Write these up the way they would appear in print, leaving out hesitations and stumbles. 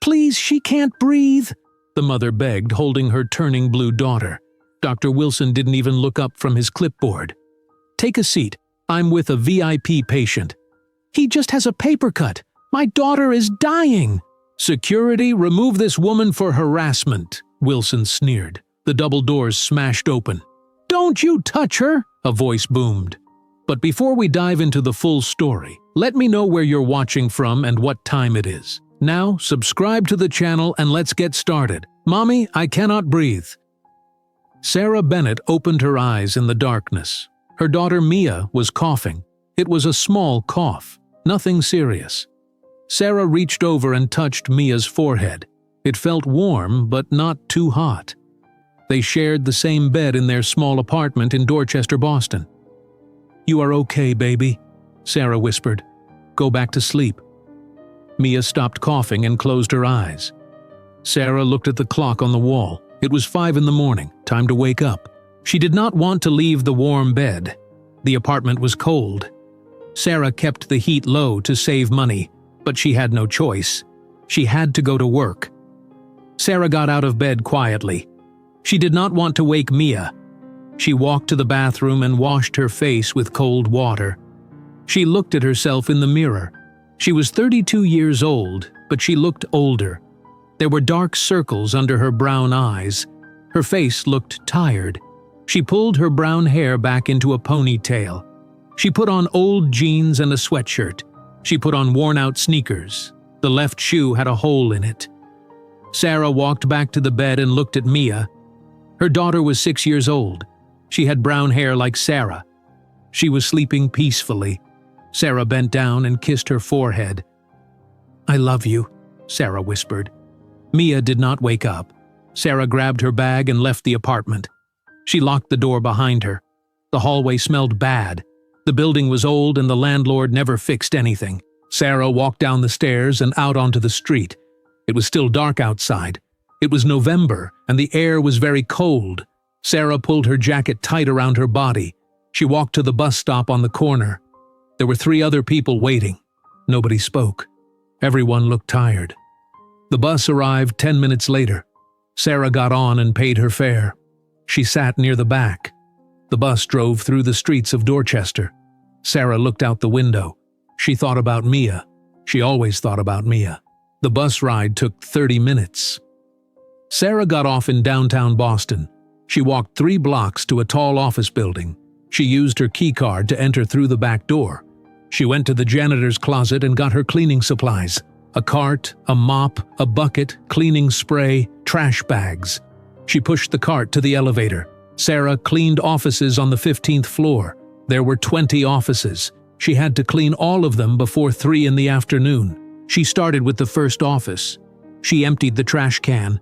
Please, she can't breathe," the mother begged, holding her turning blue daughter. Dr. Wilson didn't even look up from his clipboard. "Take a seat. I'm with a VIP patient." "He just has a paper cut. My daughter is dying." "Security, remove this woman for harassment," Wilson sneered. The double doors smashed open. "Don't you touch her," a voice boomed. But before we dive into the full story, let me know where you're watching from and what time it is. Now, subscribe to the channel and let's get started. Mommy, I cannot breathe. Sarah Bennett opened her eyes in the darkness. Her daughter Mia was coughing. It was a small cough, nothing serious. Sarah reached over and touched Mia's forehead. It felt warm, but not too hot. They shared the same bed in their small apartment in Dorchester, Boston. "You are okay, baby," Sarah whispered. "Go back to sleep." Mia stopped coughing and closed her eyes. Sarah looked at the clock on the wall. It was 5 in the morning, time to wake up. She did not want to leave the warm bed. The apartment was cold. Sarah kept the heat low to save money, but she had no choice. She had to go to work. Sarah got out of bed quietly. She did not want to wake Mia. She walked to the bathroom and washed her face with cold water. She looked at herself in the mirror. She was 32 years old, but she looked older. There were dark circles under her brown eyes. Her face looked tired. She pulled her brown hair back into a ponytail. She put on old jeans and a sweatshirt. She put on worn-out sneakers. The left shoe had a hole in it. Sarah walked back to the bed and looked at Mia. Her daughter was 6 years old. She had brown hair like Sarah. She was sleeping peacefully. Sarah bent down and kissed her forehead. "I love you," Sarah whispered. Mia did not wake up. Sarah grabbed her bag and left the apartment. She locked the door behind her. The hallway smelled bad. The building was old and the landlord never fixed anything. Sarah walked down the stairs and out onto the street. It was still dark outside. It was November, and the air was very cold. Sarah pulled her jacket tight around her body. She walked to the bus stop on the corner. There were 3 other people waiting. Nobody spoke. Everyone looked tired. The bus arrived 10 minutes later. Sarah got on and paid her fare. She sat near the back. The bus drove through the streets of Dorchester. Sarah looked out the window. She thought about Mia. She always thought about Mia. The bus ride took 30 minutes. Sarah got off in downtown Boston. She walked 3 blocks to a tall office building. She used her key card to enter through the back door. She went to the janitor's closet and got her cleaning supplies. A cart, a mop, a bucket, cleaning spray, trash bags. She pushed the cart to the elevator. Sarah cleaned offices on the 15th floor. There were 20 offices. She had to clean all of them before 3 in the afternoon. She started with the first office. She emptied the trash can.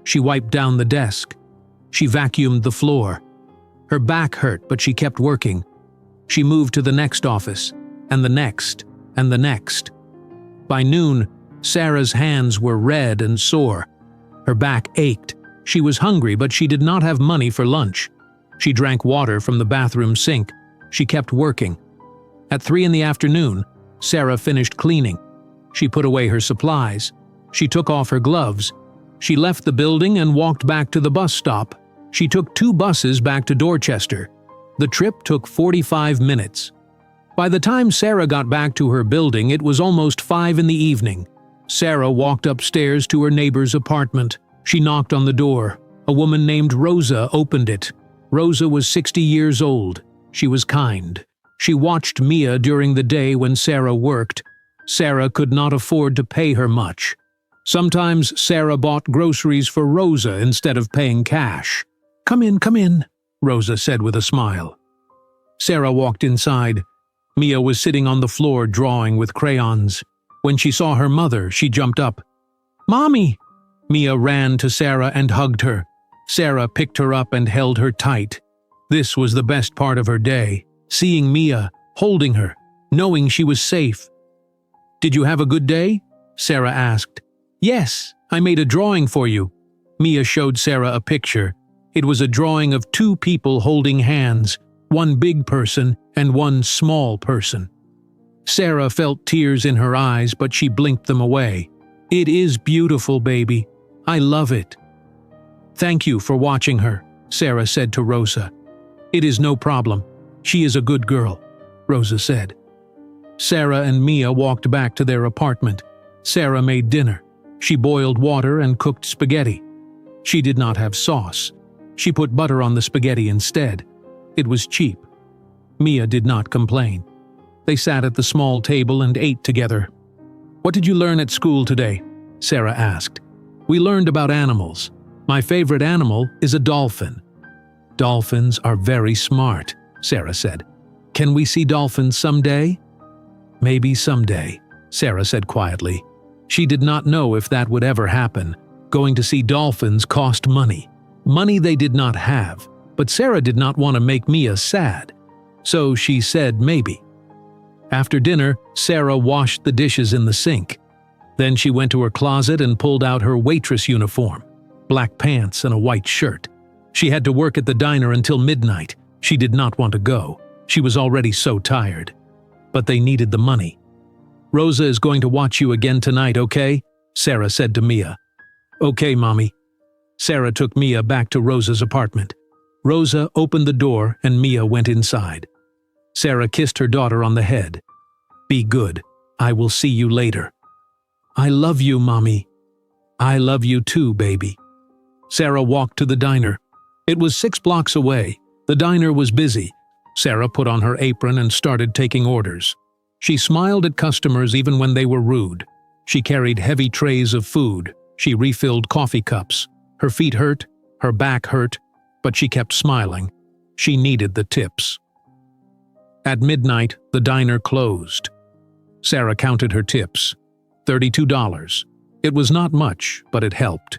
She wiped down the desk. She vacuumed the floor. Her back hurt, but she kept working. She moved to the next office, and the next, and the next. By noon, Sarah's hands were red and sore. Her back ached. She was hungry, but she did not have money for lunch. She drank water from the bathroom sink. She kept working. At 3 in the afternoon, Sarah finished cleaning. She put away her supplies. She took off her gloves. She left the building and walked back to the bus stop. She took 2 buses back to Dorchester. The trip took 45 minutes. By the time Sarah got back to her building, it was almost 5 in the evening. Sarah walked upstairs to her neighbor's apartment. She knocked on the door. A woman named Rosa opened it. Rosa was 60 years old. She was kind. She watched Mia during the day when Sarah worked. Sarah could not afford to pay her much. Sometimes Sarah bought groceries for Rosa instead of paying cash. Come in," Rosa said with a smile. Sarah walked inside. Mia was sitting on the floor drawing with crayons. When she saw her mother, she jumped up. "Mommy!" Mia ran to Sarah and hugged her. Sarah picked her up and held her tight. This was the best part of her day, seeing Mia, holding her, knowing she was safe. "Did you have a good day?" Sarah asked. "Yes, I made a drawing for you." Mia showed Sarah a picture. It was a drawing of 2 people holding hands, one big person and one small person. Sarah felt tears in her eyes, but she blinked them away. It is beautiful, baby. I love it. Thank you for watching her, Sarah said to Rosa. It is no problem. She is a good girl, Rosa said. Sarah and Mia walked back to their apartment. Sarah made dinner. She boiled water and cooked spaghetti. She did not have sauce. She put butter on the spaghetti instead. It was cheap. Mia did not complain. They sat at the small table and ate together. What did you learn at school today? Sarah asked. We learned about animals. My favorite animal is a dolphin. Dolphins are very smart, Sarah said. Can we see dolphins someday? Maybe someday, Sarah said quietly. She did not know if that would ever happen. Going to see dolphins cost money. Money they did not have, but Sarah did not want to make Mia sad. So she said maybe. After dinner, Sarah washed the dishes in the sink. Then she went to her closet and pulled out her waitress uniform, black pants and a white shirt. She had to work at the diner until midnight. She did not want to go. She was already so tired. But they needed the money. Rosa is going to watch you again tonight, okay? Sarah said to Mia. Okay, Mommy. Sarah took Mia back to Rosa's apartment. Rosa opened the door and Mia went inside. Sarah kissed her daughter on the head. Be good. I will see you later. I love you, Mommy. I love you too, baby. Sarah walked to the diner. It was 6 blocks away. The diner was busy. Sarah put on her apron and started taking orders. She smiled at customers even when they were rude. She carried heavy trays of food. She refilled coffee cups. Her feet hurt, her back hurt, but she kept smiling. She needed the tips. At midnight, the diner closed. Sarah counted her tips. $32. It was not much, but it helped.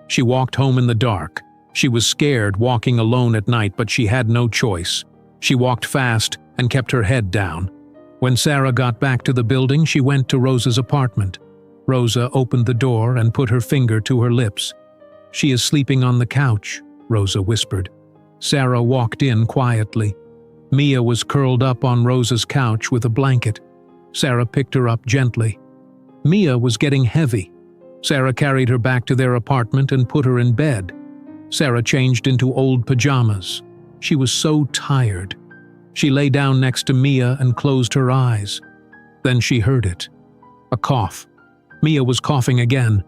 She walked home in the dark. She was scared walking alone at night, but she had no choice. She walked fast and kept her head down. When Sarah got back to the building, she went to Rosa's apartment. Rosa opened the door and put her finger to her lips. She is sleeping on the couch, Rosa whispered. Sarah walked in quietly. Mia was curled up on Rosa's couch with a blanket. Sarah picked her up gently. Mia was getting heavy. Sarah carried her back to their apartment and put her in bed. Sarah changed into old pajamas. She was so tired. She lay down next to Mia and closed her eyes. Then she heard it. A cough. Mia was coughing again.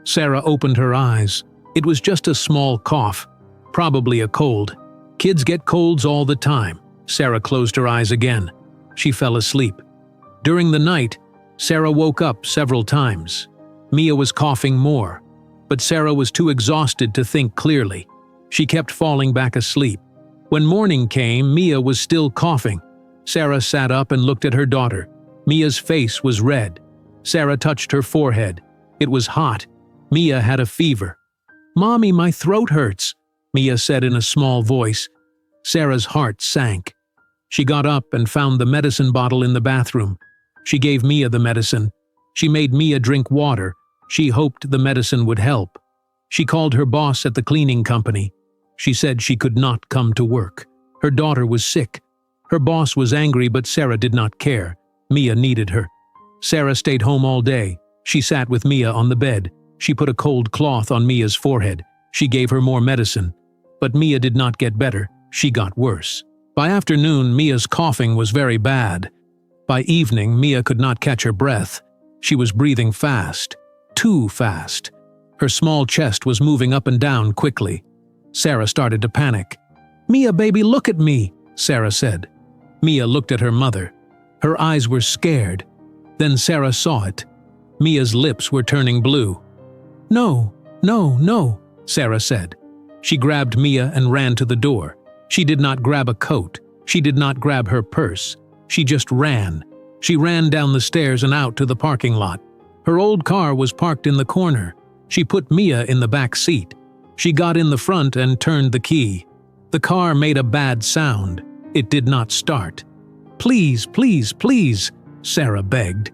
Sarah opened her eyes. It was just a small cough. Probably a cold. Kids get colds all the time. Sarah closed her eyes again. She fell asleep. During the night, Sarah woke up several times. Mia was coughing more, but Sarah was too exhausted to think clearly. She kept falling back asleep. When morning came, Mia was still coughing. Sarah sat up and looked at her daughter. Mia's face was red. Sarah touched her forehead. It was hot. Mia had a fever. "Mommy, my throat hurts," Mia said in a small voice. Sarah's heart sank. She got up and found the medicine bottle in the bathroom. She gave Mia the medicine. She made Mia drink water. She hoped the medicine would help. She called her boss at the cleaning company. She said she could not come to work. Her daughter was sick. Her boss was angry, but Sarah did not care. Mia needed her. Sarah stayed home all day. She sat with Mia on the bed. She put a cold cloth on Mia's forehead. She gave her more medicine. But Mia did not get better. She got worse. By afternoon, Mia's coughing was very bad. By evening, Mia could not catch her breath. She was breathing fast. Too fast. Her small chest was moving up and down quickly. Sarah started to panic. "Mia, baby, look at me," Sarah said. Mia looked at her mother. Her eyes were scared. Then Sarah saw it. Mia's lips were turning blue. "No, no, no," Sarah said. She grabbed Mia and ran to the door. She did not grab a coat. She did not grab her purse. She just ran. She ran down the stairs and out to the parking lot. Her old car was parked in the corner. She put Mia in the back seat. She got in the front and turned the key. The car made a bad sound. It did not start. "Please, please, please," Sarah begged.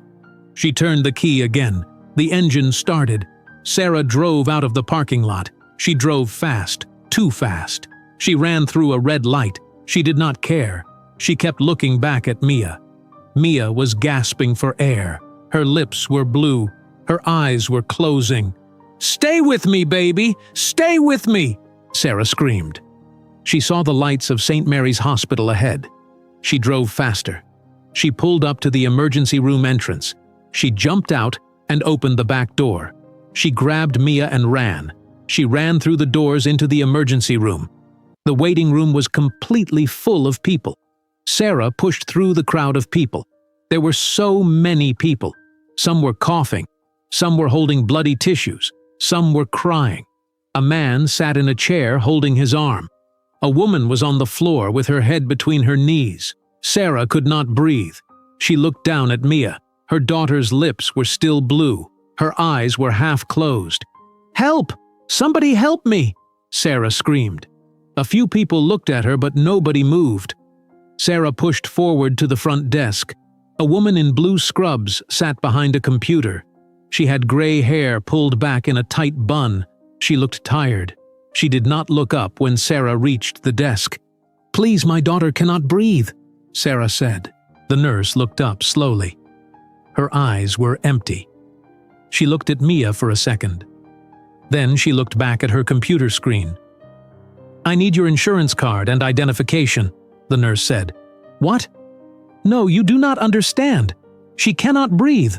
She turned the key again. The engine started. Sarah drove out of the parking lot. She drove fast, too fast. She ran through a red light. She did not care. She kept looking back at Mia. Mia was gasping for air. Her lips were blue. Her eyes were closing. "Stay with me, baby! Stay with me!" Sarah screamed. She saw the lights of St. Mary's Hospital ahead. She drove faster. She pulled up to the emergency room entrance. She jumped out and opened the back door. She grabbed Mia and ran. She ran through the doors into the emergency room. The waiting room was completely full of people. Sarah pushed through the crowd of people. There were so many people. Some were coughing. Some were holding bloody tissues. Some were crying. A man sat in a chair holding his arm. A woman was on the floor with her head between her knees. Sarah could not breathe. She looked down at Mia. Her daughter's lips were still blue. Her eyes were half closed. "Help! Somebody help me!" Sarah screamed. A few people looked at her, but nobody moved. Sarah pushed forward to the front desk. A woman in blue scrubs sat behind a computer. She had gray hair pulled back in a tight bun. She looked tired. She did not look up when Sarah reached the desk. "Please, my daughter cannot breathe," Sarah said. The nurse looked up slowly. Her eyes were empty. She looked at Mia for a second. Then she looked back at her computer screen. "I need your insurance card and identification," the nurse said. "What? No, you do not understand. She cannot breathe.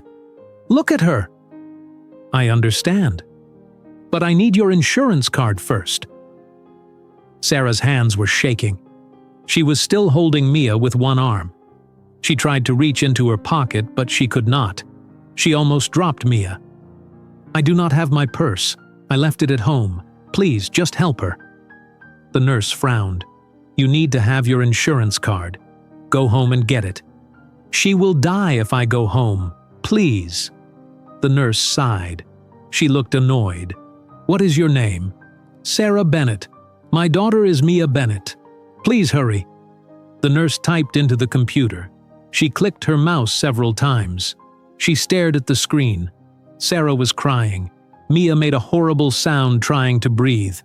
Look at her." "I understand. But I need your insurance card first." Sarah's hands were shaking. She was still holding Mia with one arm. She tried to reach into her pocket, but she could not. She almost dropped Mia. "I do not have my purse. I left it at home. Please, just help her." The nurse frowned. "You need to have your insurance card. Go home and get it." "She will die if I go home. Please." The nurse sighed. She looked annoyed. "What is your name?" "Sarah Bennett. My daughter is Mia Bennett. Please hurry." The nurse typed into the computer. She clicked her mouse several times. She stared at the screen. Sarah was crying. Mia made a horrible sound trying to breathe.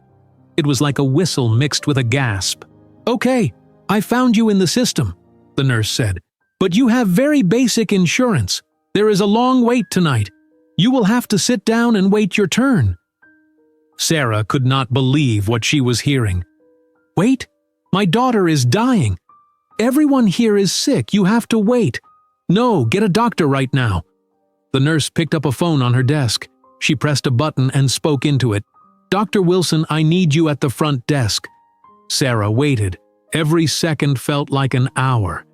It was like a whistle mixed with a gasp. "Okay, I found you in the system," the nurse said. "But you have very basic insurance. There is a long wait tonight. You will have to sit down and wait your turn." Sarah could not believe what she was hearing. "Wait? My daughter is dying. Everyone here is sick. You have to wait. No, get a doctor right now." The nurse picked up a phone on her desk. She pressed a button and spoke into it. "Dr. Wilson, I need you at the front desk." Sarah waited. Every second felt like an hour.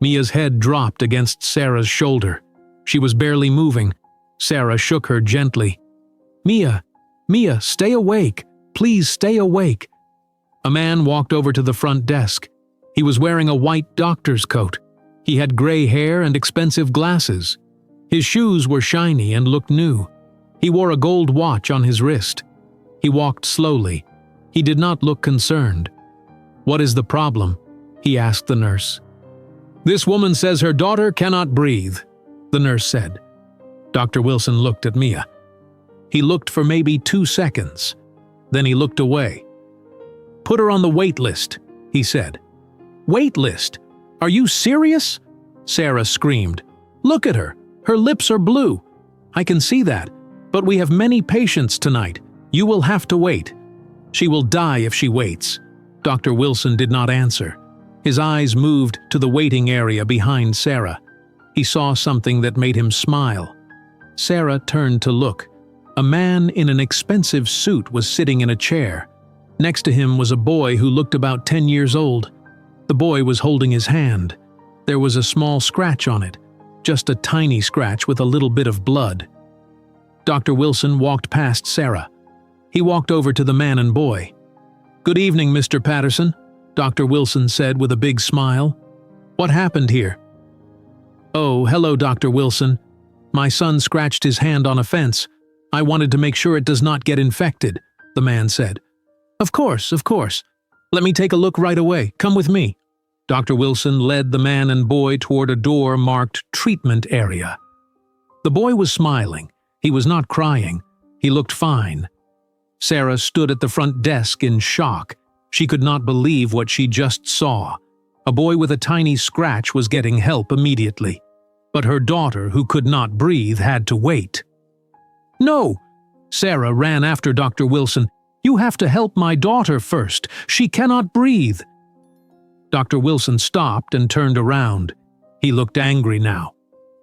Mia's head dropped against Sarah's shoulder. She was barely moving. Sarah shook her gently. "Mia, Mia, stay awake. Please stay awake." A man walked over to the front desk. He was wearing a white doctor's coat. He had gray hair and expensive glasses. His shoes were shiny and looked new. He wore a gold watch on his wrist. He walked slowly. He did not look concerned. "What is the problem?" he asked the nurse. "This woman says her daughter cannot breathe," the nurse said. Dr. Wilson looked at Mia. He looked for maybe 2 seconds. Then he looked away. "Put her on the wait list," he said. "Wait list? Are you serious?" Sarah screamed. "Look at her. Her lips are blue. I can see that. But we have many patients tonight. You will have to wait. She will die if she waits." Dr. Wilson did not answer. His eyes moved to the waiting area behind Sarah. He saw something that made him smile. Sarah turned to look. A man in an expensive suit was sitting in a chair. Next to him was a boy who looked about 10 years old. The boy was holding his hand. There was a small scratch on it, just a tiny scratch with a little bit of blood. Dr. Wilson walked past Sarah. He walked over to the man and boy. "Good evening, Mr. Patterson," Dr. Wilson said with a big smile. "What happened here?" "Oh, hello, Dr. Wilson. My son scratched his hand on a fence. I wanted to make sure it does not get infected," the man said. Of course. Let me take a look right away. Come with me." Dr. Wilson led the man and boy toward a door marked Treatment Area. The boy was smiling. He was not crying. He looked fine. Sarah stood at the front desk in shock. She could not believe what she just saw. A boy with a tiny scratch was getting help immediately. But her daughter, who could not breathe, had to wait. No! Sarah ran after Dr. Wilson. You have to help my daughter first. She cannot breathe. Dr. Wilson stopped and turned around. He looked angry now.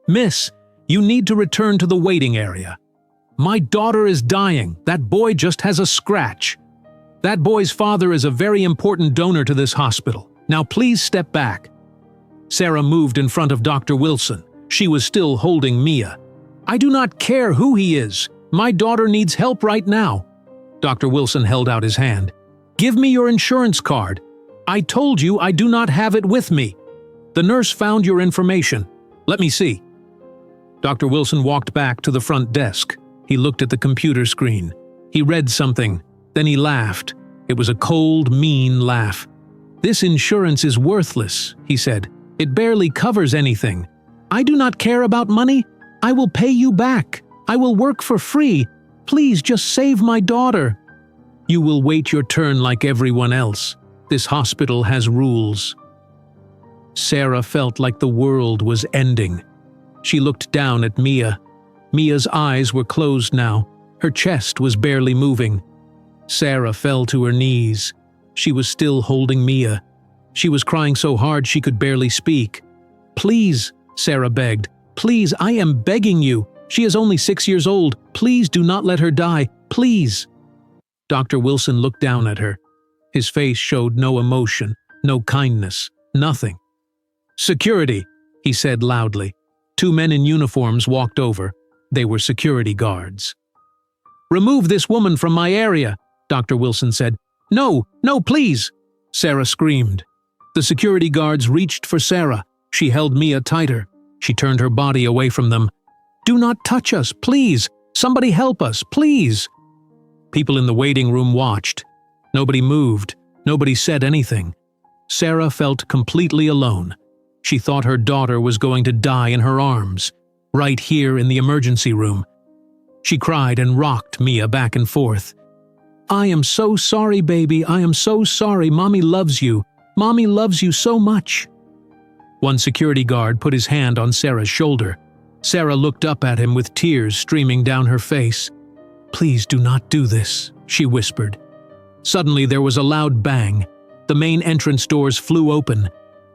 Miss, you need to return to the waiting area. My daughter is dying. That boy just has a scratch. That boy's father is a very important donor to this hospital. Now please step back. Sarah moved in front of Dr. Wilson. She was still holding Mia. I do not care who he is. My daughter needs help right now. Dr. Wilson held out his hand. Give me your insurance card. I told you I do not have it with me. The nurse found your information. Let me see. Dr. Wilson walked back to the front desk. He looked at the computer screen. He read something. Then he laughed. It was a cold, mean laugh. This insurance is worthless, he said. It barely covers anything. I do not care about money. I will pay you back. I will work for free. Please just save my daughter. You will wait your turn like everyone else. This hospital has rules. Sarah felt like the world was ending. She looked down at Mia. Mia's eyes were closed now. Her chest was barely moving. Sarah fell to her knees. She was still holding Mia. She was crying so hard she could barely speak. Please, Sarah begged. Please, I am begging you. She is only 6 years old. Please do not let her die. Please. Dr. Wilson looked down at her. His face showed no emotion, no kindness, nothing. Security, he said loudly. 2 men in uniforms walked over. They were security guards. Remove this woman from my area, Dr. Wilson said. No, no, please, Sarah screamed. The security guards reached for Sarah. She held Mia tighter. She turned her body away from them. Do not touch us, please. Somebody help us, please. People in the waiting room watched. Nobody moved. Nobody said anything. Sarah felt completely alone. She thought her daughter was going to die in her arms, right here in the emergency room. She cried and rocked Mia back and forth. I am so sorry, baby. I am so sorry. Mommy loves you. Mommy loves you so much. One security guard put his hand on Sarah's shoulder. Sarah looked up at him with tears streaming down her face. Please do not do this, she whispered. Suddenly there was a loud bang. The main entrance doors flew open.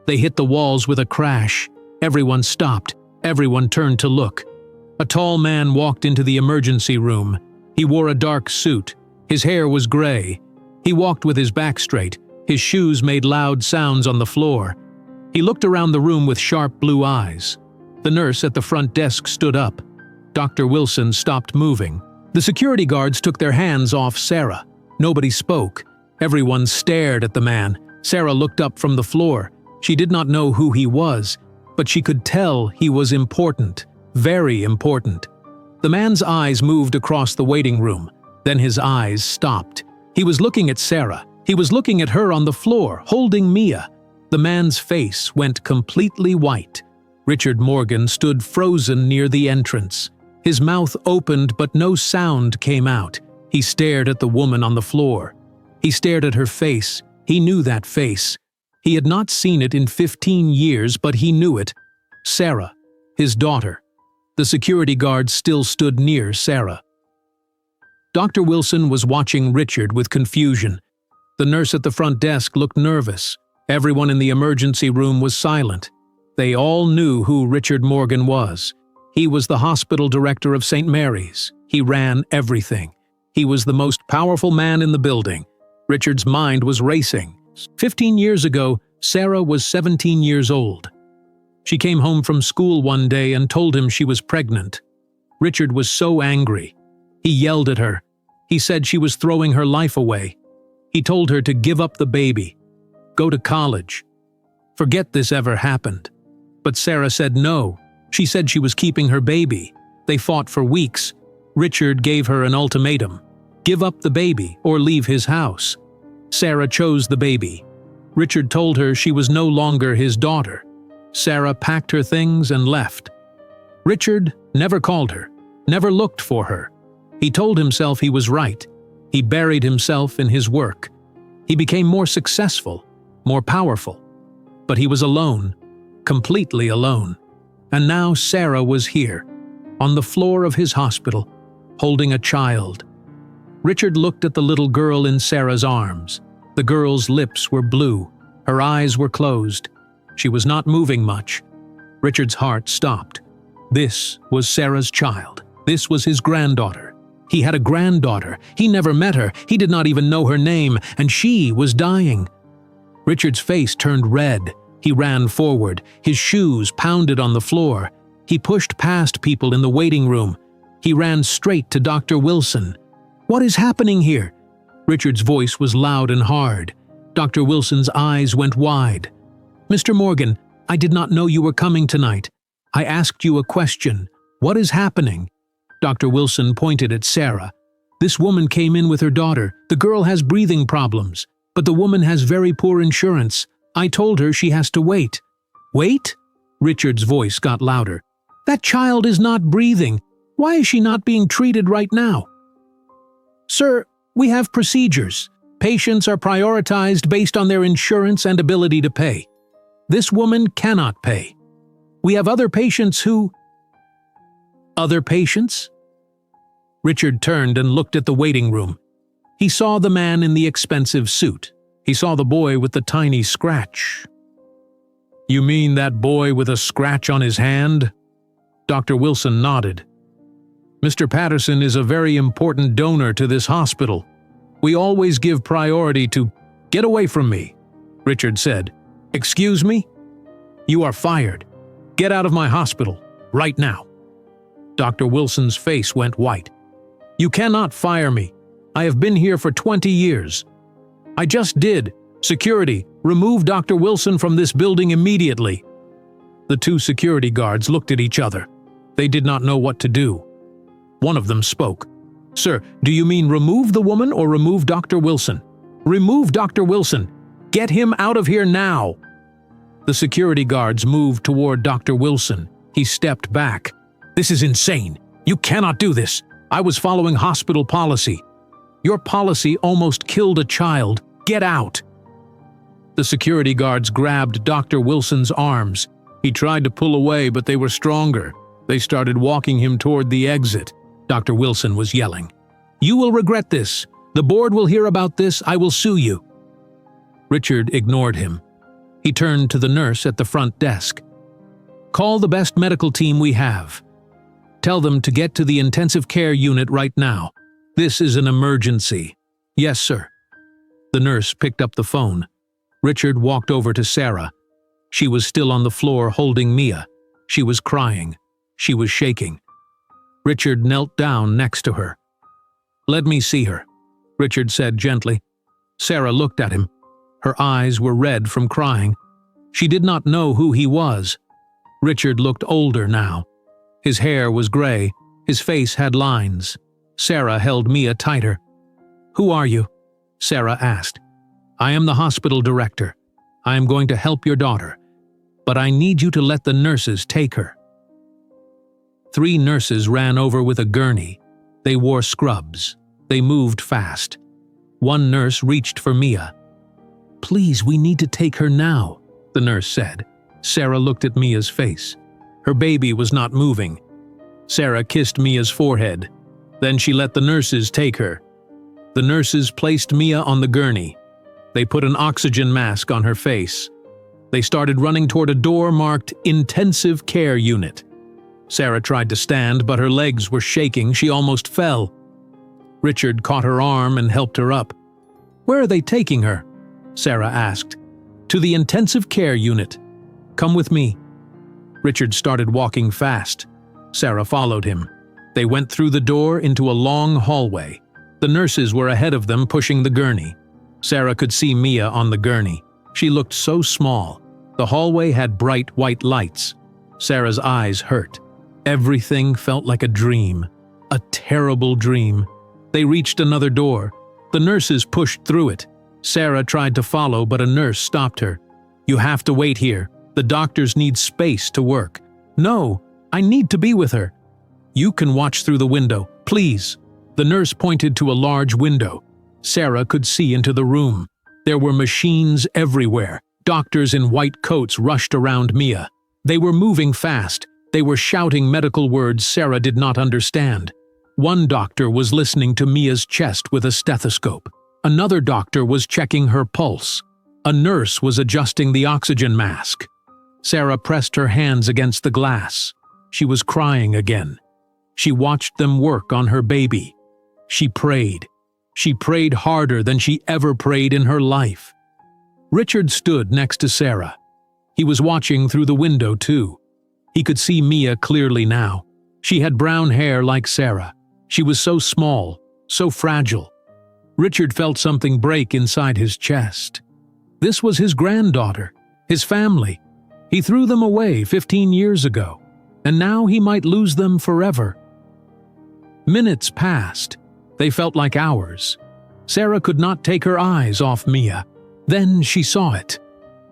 They hit the walls with a crash. Everyone stopped. Everyone turned to look. A tall man walked into the emergency room. He wore a dark suit. His hair was gray. He walked with his back straight. His shoes made loud sounds on the floor. He looked around the room with sharp blue eyes. The nurse at the front desk stood up. Dr. Wilson stopped moving. The security guards took their hands off Sarah. Nobody spoke. Everyone stared at the man. Sarah looked up from the floor. She did not know who he was, but she could tell he was important, very important. The man's eyes moved across the waiting room. Then his eyes stopped. He was looking at Sarah. He was looking at her on the floor, holding Mia. The man's face went completely white. Richard Morgan stood frozen near the entrance. His mouth opened, but no sound came out. He stared at the woman on the floor. He stared at her face. He knew that face. He had not seen it in 15 years, but he knew it. Sarah, his daughter. The security guards still stood near Sarah. Dr. Wilson was watching Richard with confusion. The nurse at the front desk looked nervous. Everyone in the emergency room was silent. They all knew who Richard Morgan was. He was the hospital director of St. Mary's. He ran everything. He was the most powerful man in the building. Richard's mind was racing. 15 years ago, Sarah was 17 years old. She came home from school one day and told him she was pregnant. Richard was so angry. He yelled at her. He said she was throwing her life away. He told her to give up the baby, go to college, forget this ever happened. But Sarah said no. She said she was keeping her baby. They fought for weeks. Richard gave her an ultimatum. Give up the baby or leave his house. Sarah chose the baby. Richard told her she was no longer his daughter. Sarah packed her things and left. Richard never called her, never looked for her. He told himself he was right. He buried himself in his work. He became more successful, more powerful. But he was alone, completely alone. And now Sarah was here, on the floor of his hospital. holding a child. Richard looked at the little girl in Sarah's arms. The girl's lips were blue. Her eyes were closed. She was not moving much. Richard's heart stopped. This was Sarah's child. This was his granddaughter. He had a granddaughter. He never met her. He did not even know her name, and she was dying. Richard's face turned red. He ran forward. His shoes pounded on the floor. He pushed past people in the waiting room. He ran straight to Dr. Wilson. "What is happening here?" Richard's voice was loud and hard. Dr. Wilson's eyes went wide. "Mr. Morgan, I did not know you were coming tonight. I asked you a question. What is happening?" Dr. Wilson pointed at Sarah. "This woman came in with her daughter. The girl has breathing problems, but the woman has very poor insurance. I told her she has to wait." "Wait?" Richard's voice got louder. "That child is not breathing. Why is she not being treated right now?" "Sir, we have procedures. Patients are prioritized based on their insurance and ability to pay. This woman cannot pay. We have other patients who—" "Other patients?" Richard turned and looked at the waiting room. He saw the man in the expensive suit. He saw the boy with the tiny scratch. "You mean that boy with a scratch on his hand?" Dr. Wilson nodded. "Mr. Patterson is a very important donor to this hospital. We always give priority to—" "Get away from me," Richard said. "Excuse me? You are fired. Get out of my hospital, right now." Dr. Wilson's face went white. "You cannot fire me. I have been here for 20 years. I just did. Security, remove Dr. Wilson from this building immediately." The two security guards looked at each other. They did not know what to do. One of them spoke. "Sir, do you mean remove the woman or remove Dr. Wilson?" "Remove Dr. Wilson. Get him out of here now." The security guards moved toward Dr. Wilson. He stepped back. "This is insane. You cannot do this. I was following hospital policy. Your policy almost killed a child. Get out." The security guards grabbed Dr. Wilson's arms. He tried to pull away, but they were stronger. They started walking him toward the exit. Dr. Wilson was yelling, "You will regret this. The board will hear about this. I will sue you." Richard ignored him. He turned to the nurse at the front desk. "Call the best medical team we have. Tell them to get to the intensive care unit right now. This is an emergency." "Yes, sir." The nurse picked up the phone. Richard walked over to Sarah. She was still on the floor holding Mia. She was crying. She was shaking. Richard knelt down next to her. "Let me see her," Richard said gently. Sarah looked at him. Her eyes were red from crying. She did not know who he was. Richard looked older now. His hair was gray. His face had lines. Sarah held Mia tighter. "Who are you?" Sarah asked. "I am the hospital director. I am going to help your daughter. But I need you to let the nurses take her." 3 nurses ran over with a gurney. They wore scrubs. They moved fast. One nurse reached for Mia. "Please, we need to take her now," the nurse said. Sarah looked at Mia's face. Her baby was not moving. Sarah kissed Mia's forehead. Then she let the nurses take her. The nurses placed Mia on the gurney. They put an oxygen mask on her face. They started running toward a door marked Intensive Care Unit. Sarah tried to stand, but her legs were shaking. She almost fell. Richard caught her arm and helped her up. "Where are they taking her?" Sarah asked. "To the Intensive Care Unit. Come with me." Richard started walking fast. Sarah followed him. They went through the door into a long hallway. The nurses were ahead of them, pushing the gurney. Sarah could see Mia on the gurney. She looked so small. The hallway had bright white lights. Sarah's eyes hurt. Everything felt like a dream. A terrible dream. They reached another door. The nurses pushed through it. Sarah tried to follow, but a nurse stopped her. "You have to wait here. The doctors need space to work." "No, I need to be with her." "You can watch through the window, please." The nurse pointed to a large window. Sarah could see into the room. There were machines everywhere. Doctors in white coats rushed around Mia. They were moving fast. They were shouting medical words Sarah did not understand. One doctor was listening to Mia's chest with a stethoscope. Another doctor was checking her pulse. A nurse was adjusting the oxygen mask. Sarah pressed her hands against the glass. She was crying again. She watched them work on her baby. She prayed. She prayed harder than she ever prayed in her life. Richard stood next to Sarah. He was watching through the window too. He could see Mia clearly now. She had brown hair like Sarah. She was so small, so fragile. Richard felt something break inside his chest. This was his granddaughter, his family. He threw them away 15 years ago, and now he might lose them forever. Minutes passed. They felt like hours. Sarah could not take her eyes off Mia. Then she saw it.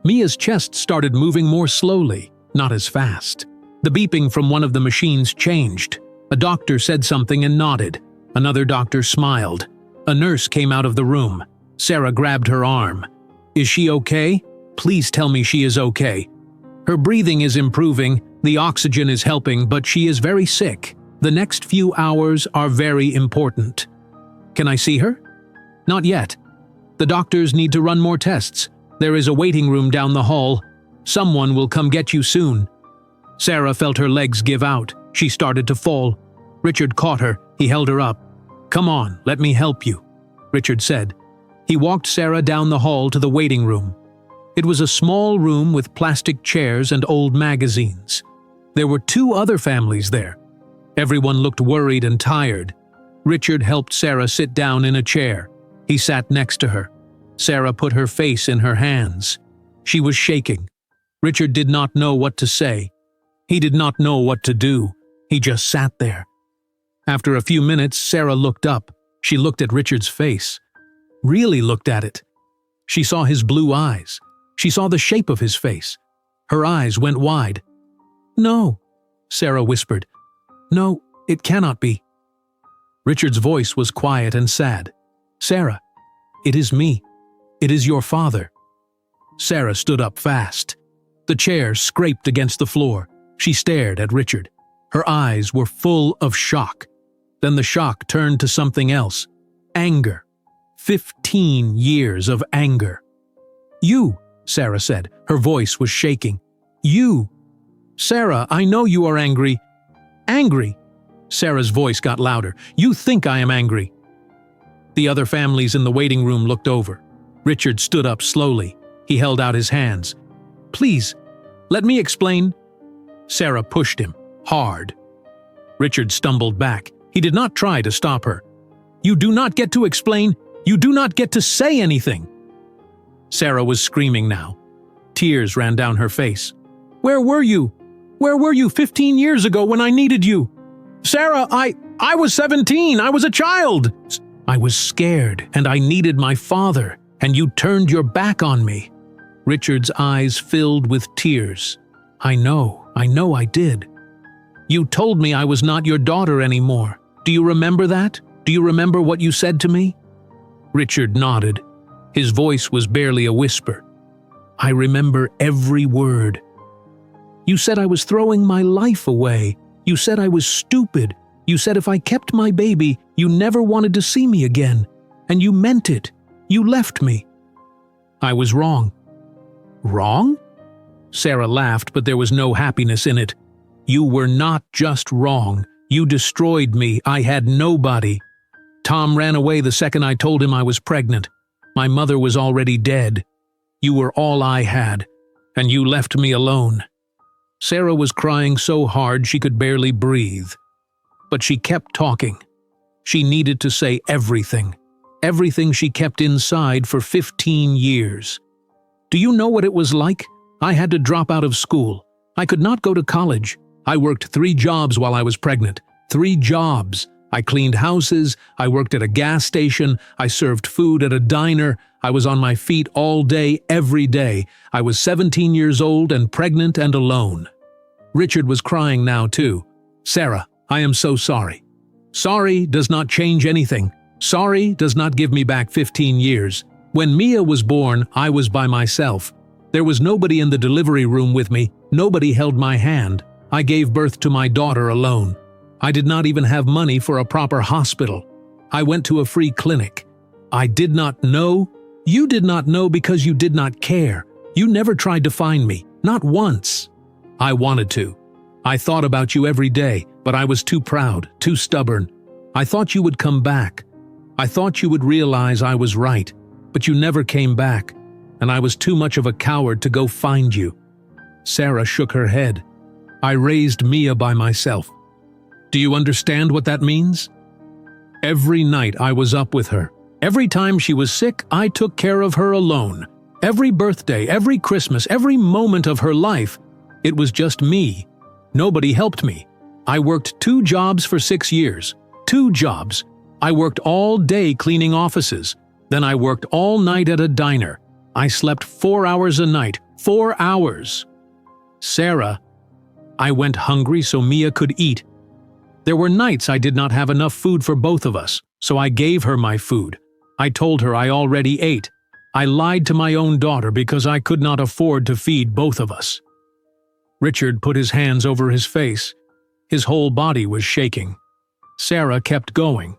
Mia's chest started moving more slowly, not as fast. The beeping from one of the machines changed. A doctor said something and nodded. Another doctor smiled. A nurse came out of the room. Sarah grabbed her arm. "Is she okay? Please tell me she is okay. Her breathing is improving, the oxygen is helping, but she is very sick. The next few hours are very important." "Can I see her?" "Not yet. The doctors need to run more tests. There is a waiting room down the hall. Someone will come get you soon." Sarah felt her legs give out. She started to fall. Richard caught her. He held her up. "Come on, let me help you," Richard said. He walked Sarah down the hall to the waiting room. It was a small room with plastic chairs and old magazines. There were 2 other families there. Everyone looked worried and tired. Richard helped Sarah sit down in a chair. He sat next to her. Sarah put her face in her hands. She was shaking. Richard did not know what to say. He did not know what to do. He just sat there. After a few minutes, Sarah looked up. She looked at Richard's face. Really looked at it. She saw his blue eyes. She saw the shape of his face. Her eyes went wide. "No," Sarah whispered. "No, it cannot be." Richard's voice was quiet and sad. "Sarah, it is me. It is your father." Sarah stood up fast. The chair scraped against the floor. She stared at Richard. Her eyes were full of shock. Then the shock turned to something else. Anger. 15 years of anger. "You," Sarah said. Her voice was shaking. "You. Sarah, I know you are angry." "Angry?" Sarah's voice got louder. "You think I am angry." The other families in the waiting room looked over. Richard stood up slowly. He held out his hands. "Please, let me explain." Sarah pushed him, hard. Richard stumbled back. He did not try to stop her. "You do not get to explain. You do not get to say anything." Sarah was screaming now. Tears ran down her face. "Where were you? Where were you 15 years ago when I needed you? Sarah, I was 17. I was a child. I was scared and I needed my father, and you turned your back on me." Richard's eyes filled with tears. I know I did. "You told me I was not your daughter anymore. Do you remember that? Do you remember what you said to me?" Richard nodded. His voice was barely a whisper. "I remember every word. You said I was throwing my life away. You said I was stupid. You said if I kept my baby, you never wanted to see me again. And you meant it. You left me." "I was wrong." "Wrong?" Sarah laughed, but there was no happiness in it. "You were not just wrong. You destroyed me. I had nobody. Tom ran away the second I told him I was pregnant. My mother was already dead. You were all I had, and you left me alone." Sarah was crying so hard she could barely breathe. But she kept talking. She needed to say everything. Everything she kept inside for 15 years. "Do you know what it was like? I had to drop out of school. I could not go to college. I worked 3 jobs while I was pregnant. 3 jobs. I cleaned houses, I worked at a gas station, I served food at a diner, I was on my feet all day, every day. I was 17 years old and pregnant and alone." Richard was crying now too. "Sarah, I am so sorry. Sorry does not change anything. Sorry does not give me back 15 years. When Mia was born, I was by myself. There was nobody in the delivery room with me, nobody held my hand. I gave birth to my daughter alone. I did not even have money for a proper hospital. I went to a free clinic. I did not know. You did not know because you did not care. You never tried to find me, not once. I wanted to. I thought about you every day, but I was too proud, too stubborn. I thought you would come back. I thought you would realize I was right, but you never came back, and I was too much of a coward to go find you. Sarah shook her head. I raised Mia by myself. Do you understand what that means? Every night I was up with her. Every time she was sick, I took care of her alone. Every birthday, every Christmas, every moment of her life, it was just me. Nobody helped me. I worked 2 jobs for 6 years. 2 jobs. I worked all day cleaning offices. Then I worked all night at a diner. I slept 4 hours a night. 4 hours. Sarah, I went hungry so Mia could eat. There were nights I did not have enough food for both of us, so I gave her my food. I told her I already ate. I lied to my own daughter because I could not afford to feed both of us. Richard put his hands over his face. His whole body was shaking. Sarah kept going.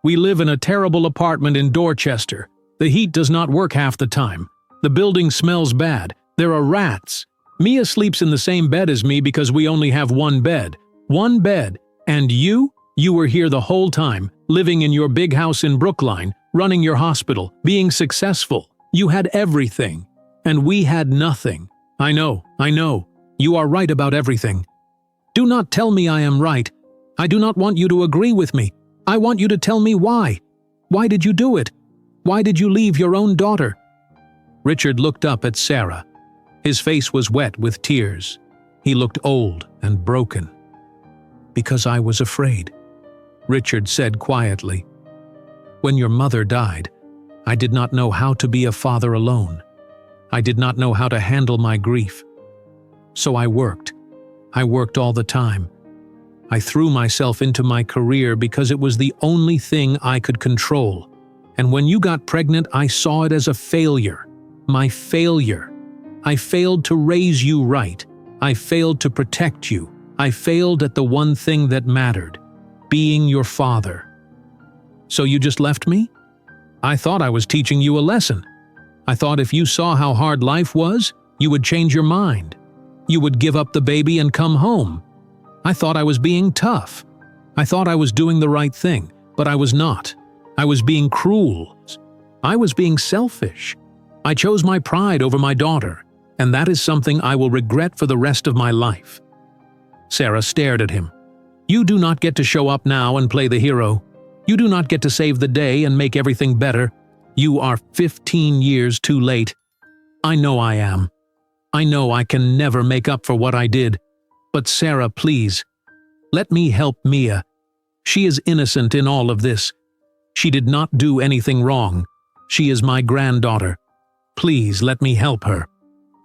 We live in a terrible apartment in Dorchester. The heat does not work half the time. The building smells bad. There are rats. Mia sleeps in the same bed as me because we only have one bed. One bed. And you were here the whole time, living in your big house in Brookline, running your hospital, being successful. You had everything. And we had nothing. I know. You are right about everything. Do not tell me I am right. I do not want you to agree with me. I want you to tell me why. Why did you do it? Why did you leave your own daughter? Richard looked up at Sarah. His face was wet with tears. He looked old and broken. Because I was afraid, Richard said quietly. When your mother died, I did not know how to be a father alone. I did not know how to handle my grief. So I worked. I worked all the time. I threw myself into my career because it was the only thing I could control. And when you got pregnant, I saw it as a failure. My failure. I failed to raise you right. I failed to protect you. I failed at the one thing that mattered, being your father. So you just left me? I thought I was teaching you a lesson. I thought if you saw how hard life was, you would change your mind. You would give up the baby and come home. I thought I was being tough. I thought I was doing the right thing, but I was not. I was being cruel. I was being selfish. I chose my pride over my daughter, and that is something I will regret for the rest of my life. Sarah stared at him. You do not get to show up now and play the hero. You do not get to save the day and make everything better. You are 15 years too late. I know I am. I know I can never make up for what I did. But Sarah, please, let me help Mia. She is innocent in all of this. She did not do anything wrong. She is my granddaughter. Please let me help her.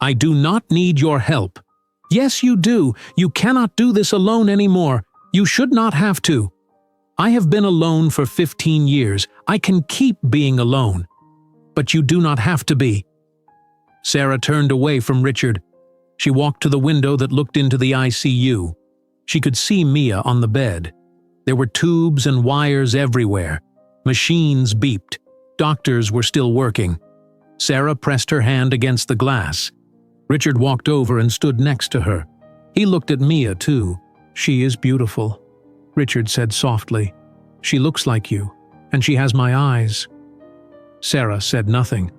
I do not need your help. Yes, you do. You cannot do this alone anymore. You should not have to. I have been alone for 15 years. I can keep being alone. But you do not have to be. Sarah turned away from Richard. She walked to the window that looked into the ICU. She could see Mia on the bed. There were tubes and wires everywhere. Machines beeped. Doctors were still working. Sarah pressed her hand against the glass. Richard walked over and stood next to her. He looked at Mia, too. She is beautiful, Richard said softly. She looks like you, and she has my eyes. Sarah said nothing.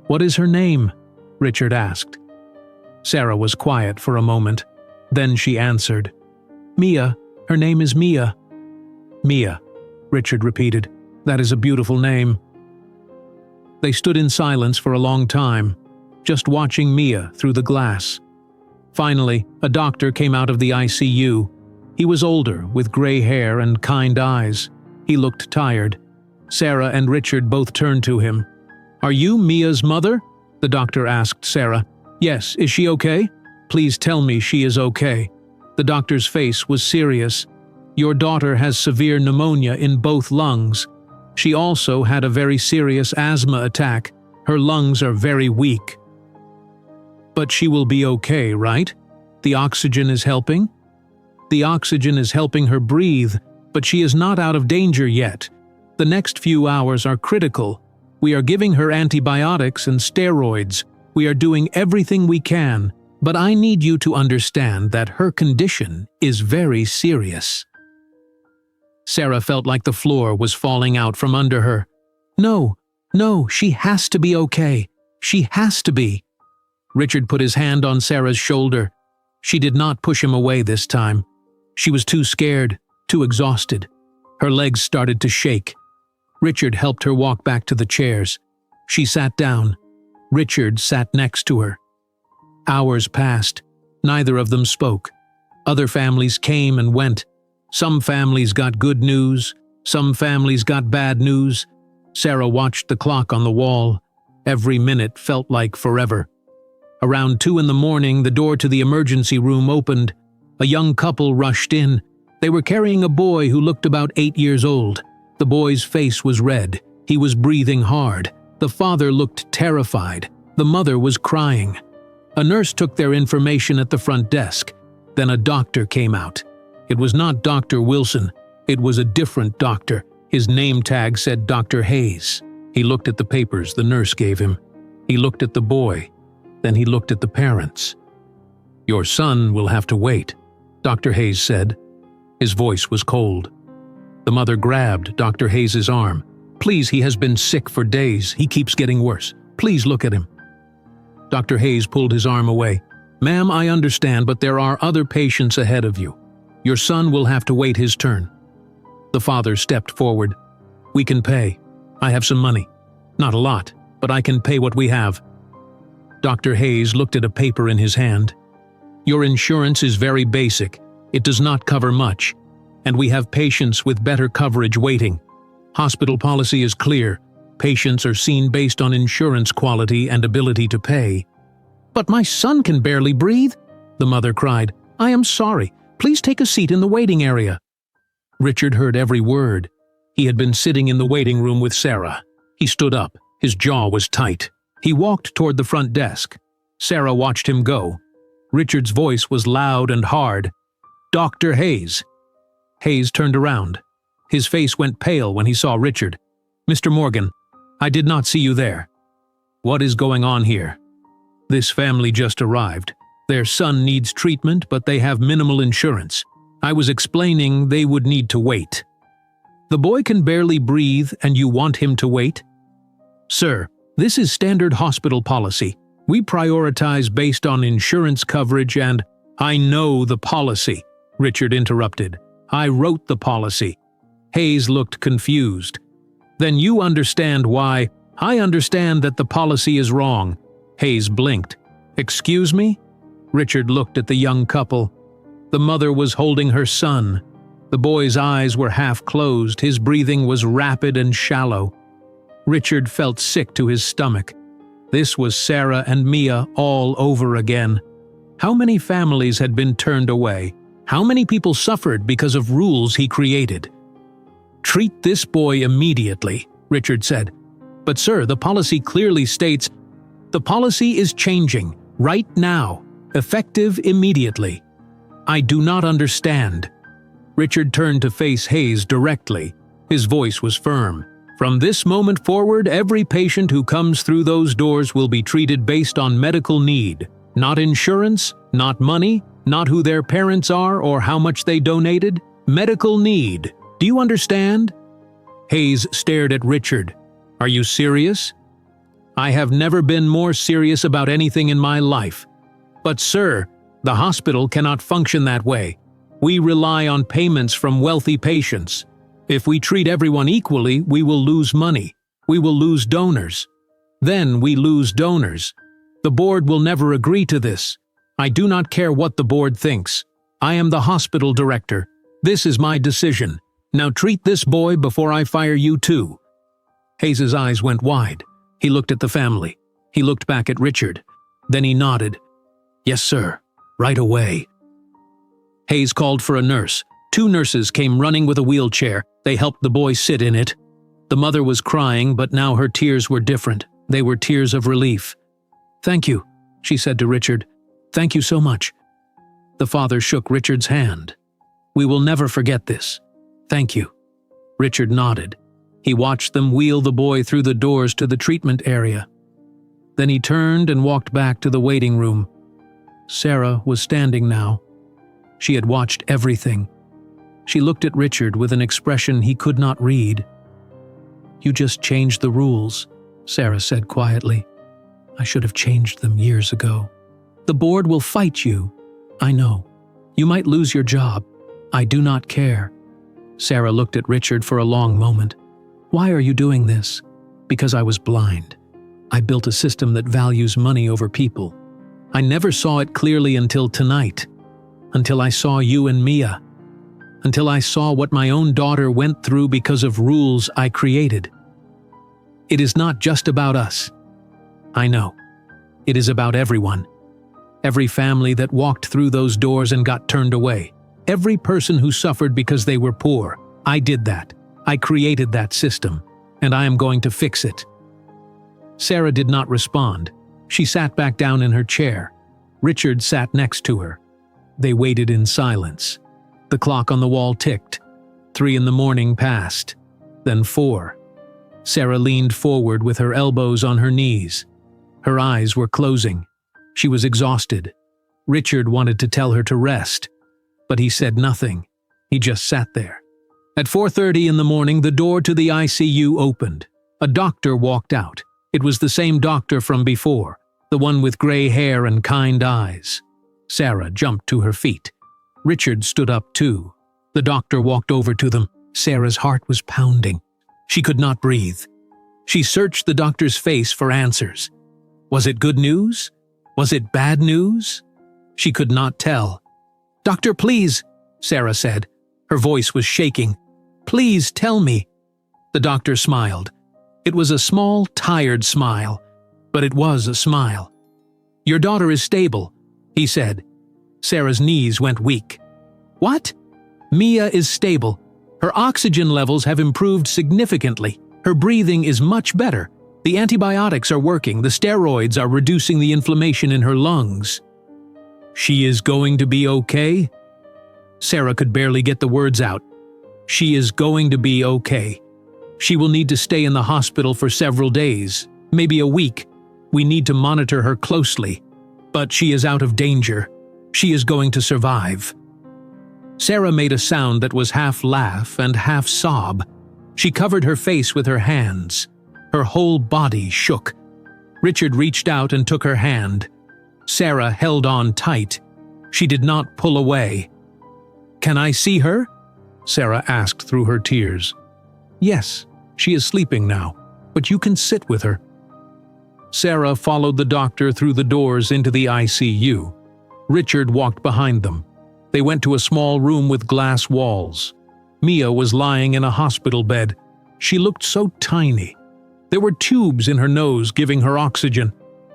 What is her name? Richard asked. Sarah was quiet for a moment. Then she answered. Mia. Her name is Mia. Mia, Richard repeated. That is a beautiful name. They stood in silence for a long time, just watching Mia through the glass. Finally, a doctor came out of the ICU. He was older, with gray hair and kind eyes. He looked tired. Sarah and Richard both turned to him. Are you Mia's mother? The doctor asked Sarah. Yes, is she okay? Please tell me she is okay. The doctor's face was serious. Your daughter has severe pneumonia in both lungs. She also had a very serious asthma attack. Her lungs are very weak. But she will be okay, right? The oxygen is helping? The oxygen is helping her breathe, but she is not out of danger yet. The next few hours are critical. We are giving her antibiotics and steroids. We are doing everything we can, but I need you to understand that her condition is very serious." Sarah felt like the floor was falling out from under her. No, she has to be okay. She has to be." Richard put his hand on Sarah's shoulder. She did not push him away this time. She was too scared, too exhausted. Her legs started to shake. Richard helped her walk back to the chairs. She sat down. Richard sat next to her. Hours passed. Neither of them spoke. Other families came and went. Some families got good news. Some families got bad news. Sarah watched the clock on the wall. Every minute felt like forever. Around 2 in the morning, the door to the emergency room opened. A young couple rushed in. They were carrying a boy who looked about 8 years old. The boy's face was red. He was breathing hard. The father looked terrified. The mother was crying. A nurse took their information at the front desk. Then a doctor came out. It was not Dr. Wilson. It was a different doctor. His name tag said Dr. Hayes. He looked at the papers the nurse gave him. He looked at the boy. Then he looked at the parents. "Your son will have to wait," Dr. Hayes said. His voice was cold. The mother grabbed Dr. Hayes' arm. "Please, he has been sick for days. He keeps getting worse. Please look at him." Dr. Hayes pulled his arm away. "Ma'am, I understand, but there are other patients ahead of you. Your son will have to wait his turn." The father stepped forward. "We can pay. I have some money. Not a lot, but I can pay what we have." Dr. Hayes looked at a paper in his hand. "Your insurance is very basic. It does not cover much, and we have patients with better coverage waiting. Hospital policy is clear. Patients are seen based on insurance quality and ability to pay." "But my son can barely breathe," the mother cried. "I am sorry. Please take a seat in the waiting area." Richard heard every word. He had been sitting in the waiting room with Sarah. He stood up. His jaw was tight. He walked toward the front desk. Sarah watched him go. Richard's voice was loud and hard. "Dr. Hayes." Hayes turned around. His face went pale when he saw Richard. "Mr. Morgan, I did not see you there. What is going on here?" "This family just arrived. Their son needs treatment, but they have minimal insurance. I was explaining they would need to wait." "The boy can barely breathe and you want him to wait?" "Sir, this is standard hospital policy. We prioritize based on insurance coverage and—" "I know the policy," Richard interrupted. "I wrote the policy." Hayes looked confused. "Then you understand why—" "I understand that the policy is wrong." Hayes blinked. "Excuse me?" Richard looked at the young couple. The mother was holding her son. The boy's eyes were half closed. His breathing was rapid and shallow. Richard felt sick to his stomach. This was Sarah and Mia all over again. How many families had been turned away? How many people suffered because of rules he created? "Treat this boy immediately," Richard said. "But sir, the policy clearly states—" "The policy is changing, right now, effective immediately." "I do not understand." Richard turned to face Hayes directly. His voice was firm. "From this moment forward, every patient who comes through those doors will be treated based on medical need. Not insurance, not money, not who their parents are or how much they donated. Medical need. Do you understand?" Hayes stared at Richard. "Are you serious?" "I have never been more serious about anything in my life. But sir, the hospital cannot function that way. We rely on payments from wealthy patients. If we treat everyone equally, we will lose money. We will lose donors. Then we lose donors. The board will never agree to this. I do not care what the board thinks. I am the hospital director. This is my decision. Now treat this boy before I fire you too." Hayes' eyes went wide. He looked at the family. He looked back at Richard. Then he nodded. "Yes, sir. Right away." Hayes called for a nurse. 2 nurses came running with a wheelchair. They helped the boy sit in it. The mother was crying, but now her tears were different. They were tears of relief. "Thank you," she said to Richard. "Thank you so much." The father shook Richard's hand. We will never forget this. Thank you." Richard nodded. He watched them wheel the boy through the doors to the treatment area. Then he turned and walked back to the waiting room. Sarah was standing now. She had watched everything. She looked at Richard with an expression he could not read. "You just changed the rules," Sarah said quietly. "I should have changed them years ago. The board will fight you. I know. You might lose your job. I do not care." Sarah looked at Richard for a long moment. "Why are you doing this?" "Because I was blind. I built a system that values money over people. I never saw it clearly until tonight. Until I saw you and Mia. Until I saw what my own daughter went through because of rules I created. It is not just about us. I know. It is about everyone. Every family that walked through those doors and got turned away. Every person who suffered because they were poor. I did that. I created that system, and I am going to fix it." Sarah did not respond. She sat back down in her chair. Richard sat next to her. They waited in silence. The clock on the wall ticked. 3 in the morning passed. Then 4. Sarah leaned forward with her elbows on her knees. Her eyes were closing. She was exhausted. Richard wanted to tell her to rest, but he said nothing. He just sat there. At 4:30 in the morning, the door to the ICU opened. A doctor walked out. It was the same doctor from before, the one with gray hair and kind eyes. Sarah jumped to her feet. Richard stood up too. The doctor walked over to them. Sarah's heart was pounding. She could not breathe. She searched the doctor's face for answers. Was it good news? Was it bad news? She could not tell. "Doctor, please," Sarah said. Her voice was shaking. "Please tell me." The doctor smiled. It was a small, tired smile, but it was a smile. "Your daughter is stable," he said. Sarah's knees went weak. "What?" "Mia is stable. Her oxygen levels have improved significantly. Her breathing is much better. The antibiotics are working. The steroids are reducing the inflammation in her lungs." "She is going to be okay?" Sarah could barely get the words out. "She is going to be okay. She will need to stay in the hospital for several days, maybe a week. We need to monitor her closely. But she is out of danger. She is going to survive." Sarah made a sound that was half laugh and half sob. She covered her face with her hands. Her whole body shook. Richard reached out and took her hand. Sarah held on tight. She did not pull away. "Can I see her?" Sarah asked through her tears. "Yes, she is sleeping now, but you can sit with her." Sarah followed the doctor through the doors into the ICU. Richard walked behind them. They went to a small room with glass walls. Mia was lying in a hospital bed. She looked so tiny. There were tubes in her nose giving her oxygen.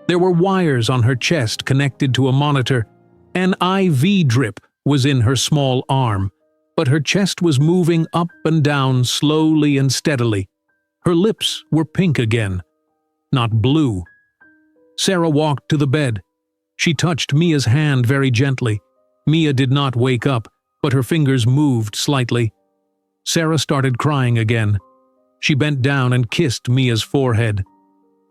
There were wires on her chest connected to a monitor. An IV drip was in her small arm, but her chest was moving up and down slowly and steadily. Her lips were pink again, not blue. Sarah walked to the bed. She touched Mia's hand very gently. Mia did not wake up, but her fingers moved slightly. Sarah started crying again. She bent down and kissed Mia's forehead.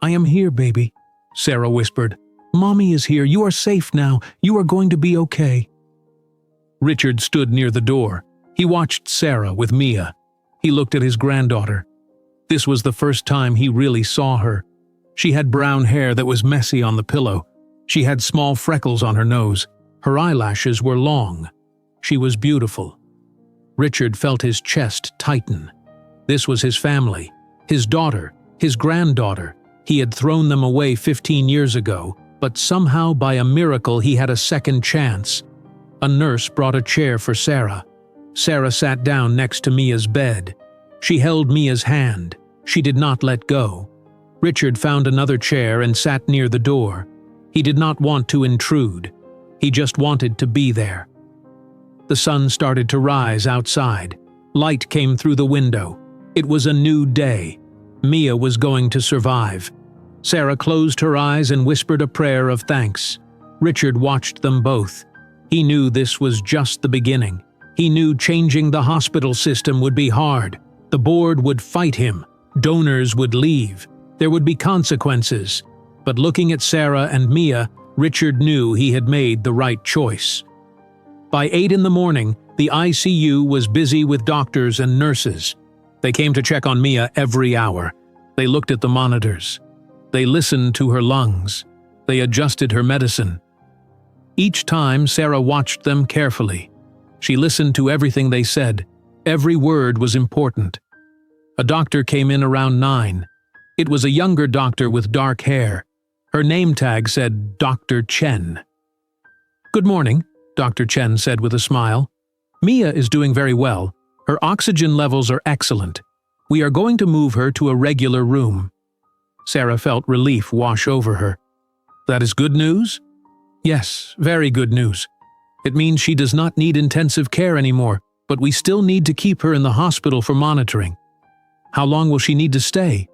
"I am here, baby," Sarah whispered. "Mommy is here. You are safe now. You are going to be okay." Richard stood near the door. He watched Sarah with Mia. He looked at his granddaughter. This was the first time he really saw her. She had brown hair that was messy on the pillow. She had small freckles on her nose. Her eyelashes were long. She was beautiful. Richard felt his chest tighten. This was his family, his daughter, his granddaughter. He had thrown them away 15 years ago, but somehow by a miracle he had a second chance. A nurse brought a chair for Sarah. Sarah sat down next to Mia's bed. She held Mia's hand. She did not let go. Richard found another chair and sat near the door. He did not want to intrude. He just wanted to be there. The sun started to rise outside. Light came through the window. It was a new day. Mia was going to survive. Sarah closed her eyes and whispered a prayer of thanks. Richard watched them both. He knew this was just the beginning. He knew changing the hospital system would be hard. The board would fight him. Donors would leave. There would be consequences. But looking at Sarah and Mia, Richard knew he had made the right choice. By 8 in the morning, the ICU was busy with doctors and nurses. They came to check on Mia every hour. They looked at the monitors. They listened to her lungs. They adjusted her medicine. Each time, Sarah watched them carefully. She listened to everything they said. Every word was important. A doctor came in around 9. It was a younger doctor with dark hair. Her name tag said Dr. Chen. "Good morning," Dr. Chen said with a smile. "Mia is doing very well. Her oxygen levels are excellent. We are going to move her to a regular room." Sarah felt relief wash over her. "That is good news?" "Yes, very good news. It means she does not need intensive care anymore, but we still need to keep her in the hospital for monitoring." "How long will she need to stay?"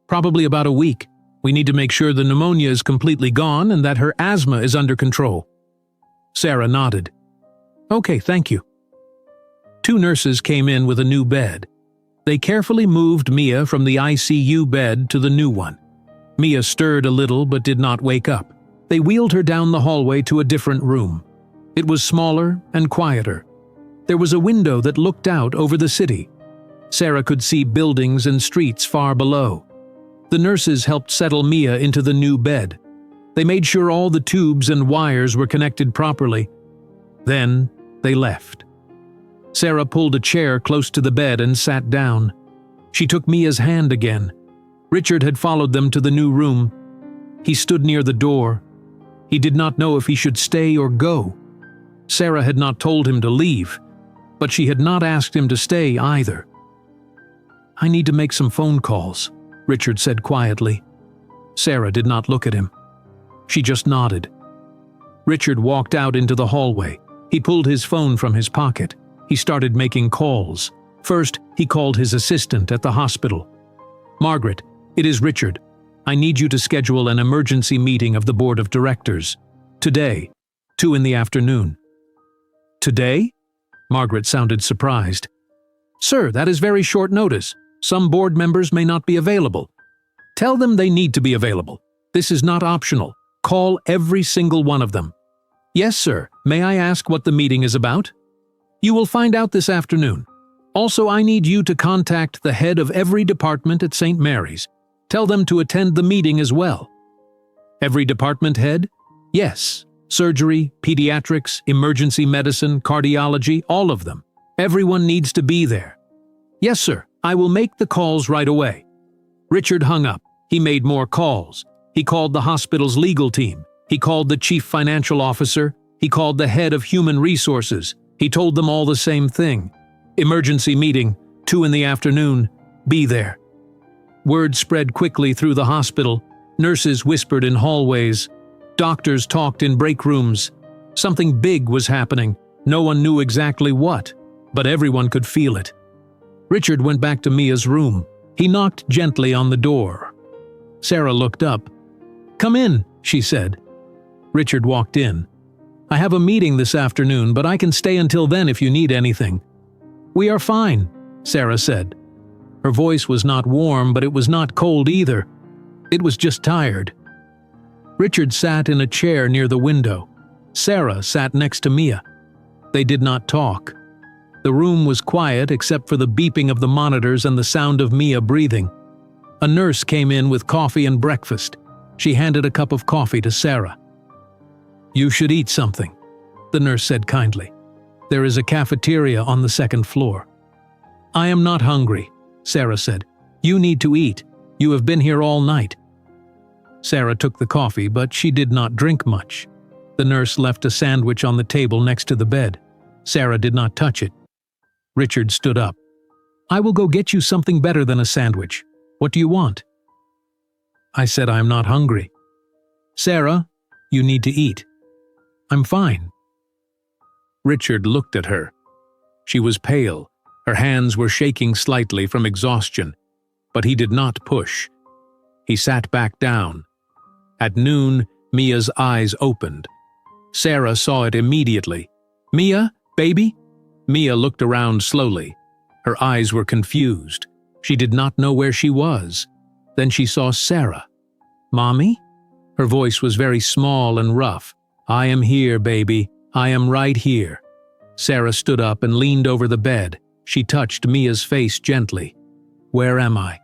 "Probably about a week. We need to make sure the pneumonia is completely gone and that her asthma is under control." Sarah nodded. "Okay, thank you." 2 nurses came in with a new bed. They carefully moved Mia from the ICU bed to the new one. Mia stirred a little but did not wake up. They wheeled her down the hallway to a different room. It was smaller and quieter. There was a window that looked out over the city. Sarah could see buildings and streets far below. The nurses helped settle Mia into the new bed. They made sure all the tubes and wires were connected properly. Then they left. Sarah pulled a chair close to the bed and sat down. She took Mia's hand again. Richard had followed them to the new room. He stood near the door. He did not know if he should stay or go. Sarah had not told him to leave, but she had not asked him to stay either. "I need to make some phone calls," Richard said quietly. Sarah did not look at him. She just nodded. Richard walked out into the hallway. He pulled his phone from his pocket. He started making calls. First, he called his assistant at the hospital. "Margaret, it is Richard. I need you to schedule an emergency meeting of the board of directors. Today, 2 in the afternoon." "Today?" Margaret sounded surprised. "Sir, that is very short notice. Some board members may not be available." "Tell them they need to be available. This is not optional. Call every single one of them." "Yes, sir. May I ask what the meeting is about?" "You will find out this afternoon. Also, I need you to contact the head of every department at St. Mary's. Tell them to attend the meeting as well." "Every department head?" "Yes. Surgery, pediatrics, emergency medicine, cardiology, all of them. Everyone needs to be there." "Yes, sir. I will make the calls right away." Richard hung up. He made more calls. He called the hospital's legal team. He called the chief financial officer. He called the head of human resources. He told them all the same thing. "Emergency meeting, 2 in the afternoon. Be there." Word spread quickly through the hospital. Nurses whispered in hallways. Doctors talked in break rooms. Something big was happening. No one knew exactly what, but everyone could feel it. Richard went back to Mia's room. He knocked gently on the door. Sarah looked up. "Come in," she said. Richard walked in. "I have a meeting this afternoon, but I can stay until then if you need anything." "We are fine," Sarah said. Her voice was not warm, but it was not cold either. It was just tired. Richard sat in a chair near the window. Sarah sat next to Mia. They did not talk. The room was quiet except for the beeping of the monitors and the sound of Mia breathing. A nurse came in with coffee and breakfast. She handed a cup of coffee to Sarah. "You should eat something," the nurse said kindly. "There is a cafeteria on the 2nd floor." "I am not hungry," Sarah said. "You need to eat. You have been here all night." Sarah took the coffee, but she did not drink much. The nurse left a sandwich on the table next to the bed. Sarah did not touch it. Richard stood up. "I will go get you something better than a sandwich. What do you want?" I said I am not hungry. "Sarah, you need to eat." "I'm fine." Richard looked at her. She was pale. Her hands were shaking slightly from exhaustion, but he did not push. He sat back down. At noon, Mia's eyes opened. Sarah saw it immediately. "Mia, baby?" Mia looked around slowly. Her eyes were confused. She did not know where she was. Then she saw Sarah. "Mommy?" Her voice was very small and rough. "I am here, baby. I am right here." Sarah stood up and leaned over the bed. She touched Mia's face gently. "Where am I?"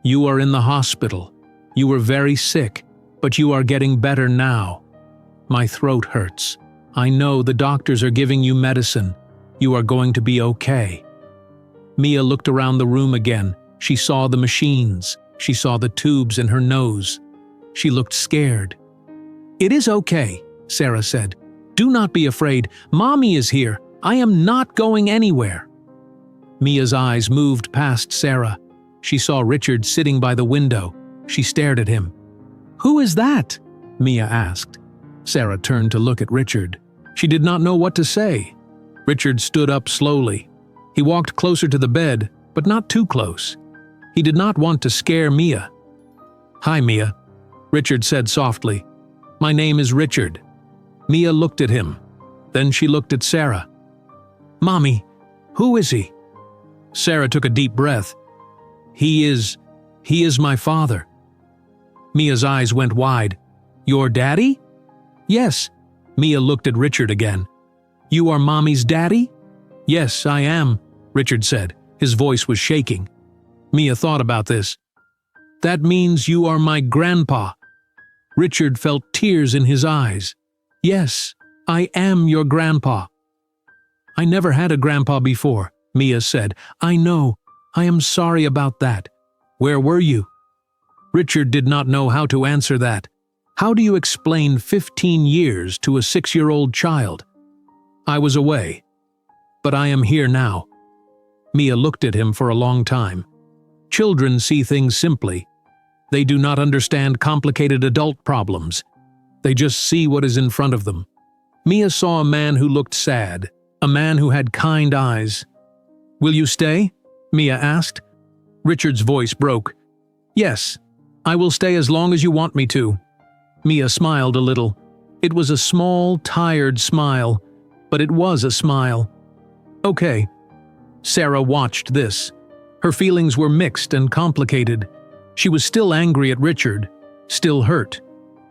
"You are in the hospital. You were very sick, but you are getting better now." "My throat hurts. I know the doctors are giving you medicine. You are going to be okay." Mia looked around the room again. She saw the machines. She saw the tubes in her nose. She looked scared. "It is okay," Sarah said. "Do not be afraid. Mommy is here. I am not going anywhere." Mia's eyes moved past Sarah. She saw Richard sitting by the window. She stared at him. "Who is that?" Mia asked. Sarah turned to look at Richard. She did not know what to say. Richard stood up slowly. He walked closer to the bed, but not too close. He did not want to scare Mia. "Hi, Mia," Richard said softly. "My name is Richard." Mia looked at him. Then she looked at Sarah. "Mommy, who is he?" Sarah took a deep breath. He is my father." Mia's eyes went wide. "Your daddy?" "Yes." Mia looked at Richard again. "You are Mommy's daddy?" "Yes, I am," Richard said. His voice was shaking. Mia thought about this. "That means you are my grandpa." Richard felt tears in his eyes. "Yes, I am your grandpa." "I never had a grandpa before," Mia said. "I know. I am sorry about that. Where were you?" Richard did not know how to answer that. How do you explain 15 years to a 6-year-old child? "I was away. But I am here now." Mia looked at him for a long time. Children see things simply. They do not understand complicated adult problems. They just see what is in front of them. Mia saw a man who looked sad, a man who had kind eyes. "Will you stay?" Mia asked. Richard's voice broke. "Yes, I will stay as long as you want me to." Mia smiled a little. It was a small, tired smile, but it was a smile. "Okay." Sarah watched this. Her feelings were mixed and complicated. She was still angry at Richard, still hurt.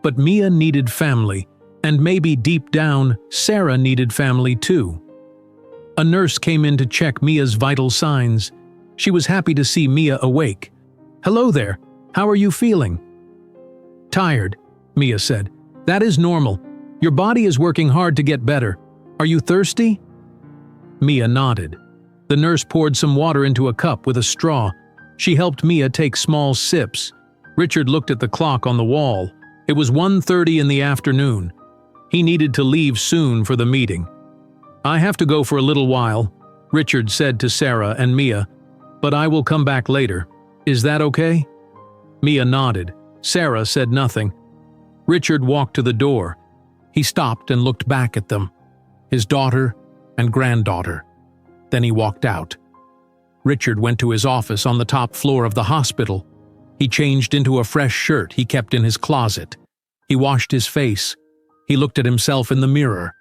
But Mia needed family, and maybe deep down, Sarah needed family too. A nurse came in to check Mia's vital signs. She was happy to see Mia awake. "Hello there. How are you feeling?" "Tired," Mia said. "That is normal. Your body is working hard to get better. Are you thirsty?" Mia nodded. The nurse poured some water into a cup with a straw. She helped Mia take small sips. Richard looked at the clock on the wall. It was 1:30 in the afternoon. He needed to leave soon for the meeting. "I have to go for a little while," Richard said to Sarah and Mia, "but I will come back later. Is that okay?" Mia nodded. Sarah said nothing. Richard walked to the door. He stopped and looked back at them, his daughter and granddaughter. Then he walked out. Richard went to his office on the top floor of the hospital. He changed into a fresh shirt he kept in his closet. He washed his face. He looked at himself in the mirror.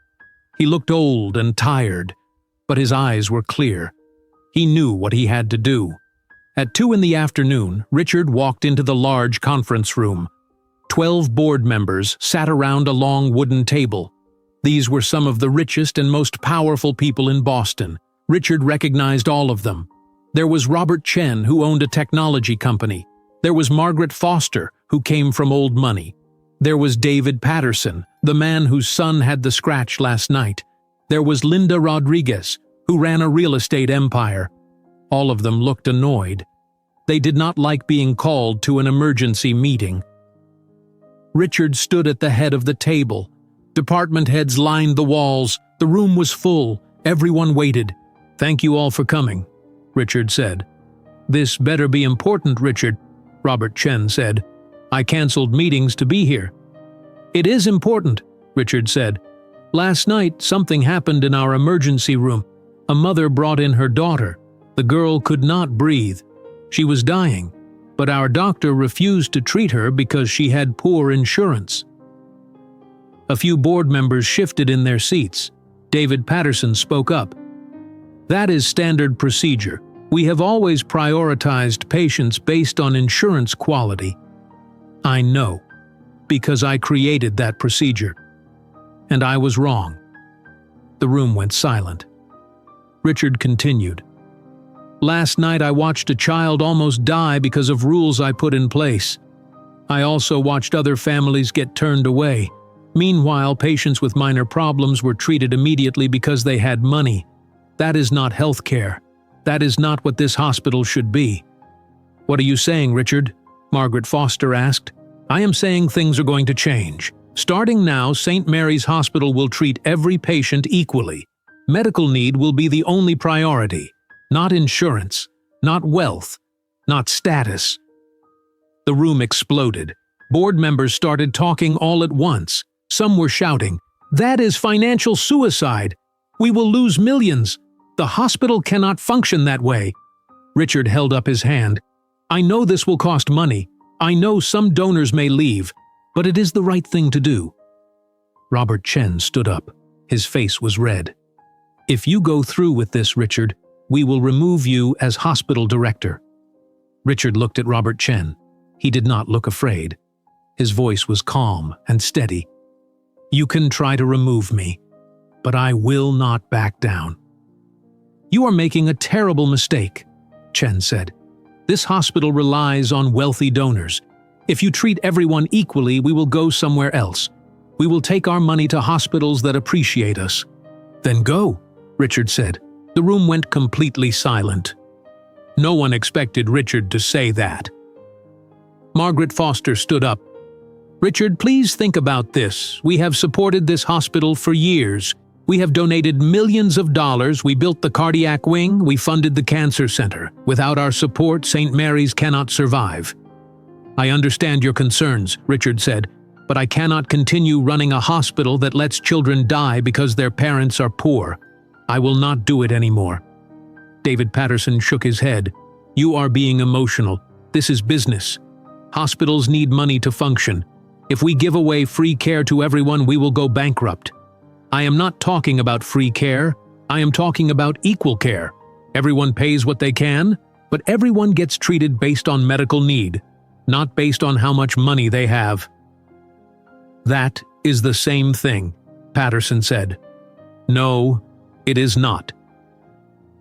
He looked old and tired, but his eyes were clear. He knew what he had to do. At 2 in the afternoon, Richard walked into the large conference room. 12 board members sat around a long wooden table. These were some of the richest and most powerful people in Boston. Richard recognized all of them. There was Robert Chen, who owned a technology company. There was Margaret Foster, who came from old money. There was David Patterson, the man whose son had the scratch last night. There was Linda Rodriguez, who ran a real estate empire. All of them looked annoyed. They did not like being called to an emergency meeting. Richard stood at the head of the table. Department heads lined the walls. The room was full. Everyone waited. "Thank you all for coming," Richard said. "This better be important, Richard," Robert Chen said. "I canceled meetings to be here." "It is important," Richard said. "Last night, something happened in our emergency room. A mother brought in her daughter. The girl could not breathe. She was dying, but our doctor refused to treat her because she had poor insurance." A few board members shifted in their seats. David Patterson spoke up. That is standard procedure. We have always prioritized patients based on insurance quality. I know, because I created that procedure. And I was wrong. The room went silent. Richard continued. Last night I watched a child almost die because of rules I put in place. I also watched other families get turned away. Meanwhile, patients with minor problems were treated immediately because they had money. That is not health care. That is not what this hospital should be. What are you saying, Richard? Margaret Foster asked. I am saying things are going to change. Starting now, St. Mary's Hospital will treat every patient equally. Medical need will be the only priority, not insurance, not wealth, not status. The room exploded. Board members started talking all at once. Some were shouting, "That is financial suicide! We will lose millions! The hospital cannot function that way!" Richard held up his hand. I know this will cost money. I know some donors may leave, but it is the right thing to do. Robert Chen stood up. His face was red. If you go through with this, Richard, we will remove you as hospital director. Richard looked at Robert Chen. He did not look afraid. His voice was calm and steady. You can try to remove me, but I will not back down. You are making a terrible mistake, Chen said. This hospital relies on wealthy donors. If you treat everyone equally, we will go somewhere else. We will take our money to hospitals that appreciate us. Then go, Richard said. The room went completely silent. No one expected Richard to say that. Margaret Foster stood up. Richard, please think about this. We have supported this hospital for years. We have donated millions of dollars. We built the cardiac wing. We funded the cancer center. Without our support, St. Mary's cannot survive. I understand your concerns, Richard said, but I cannot continue running a hospital that lets children die because their parents are poor. I will not do it anymore. David Patterson shook his head. You are being emotional. This is business. Hospitals need money to function. If we give away free care to everyone, we will go bankrupt. I am not talking about free care. I am talking about equal care. Everyone pays what they can, but everyone gets treated based on medical need, not based on how much money they have. That is the same thing, Patterson said. No, it is not.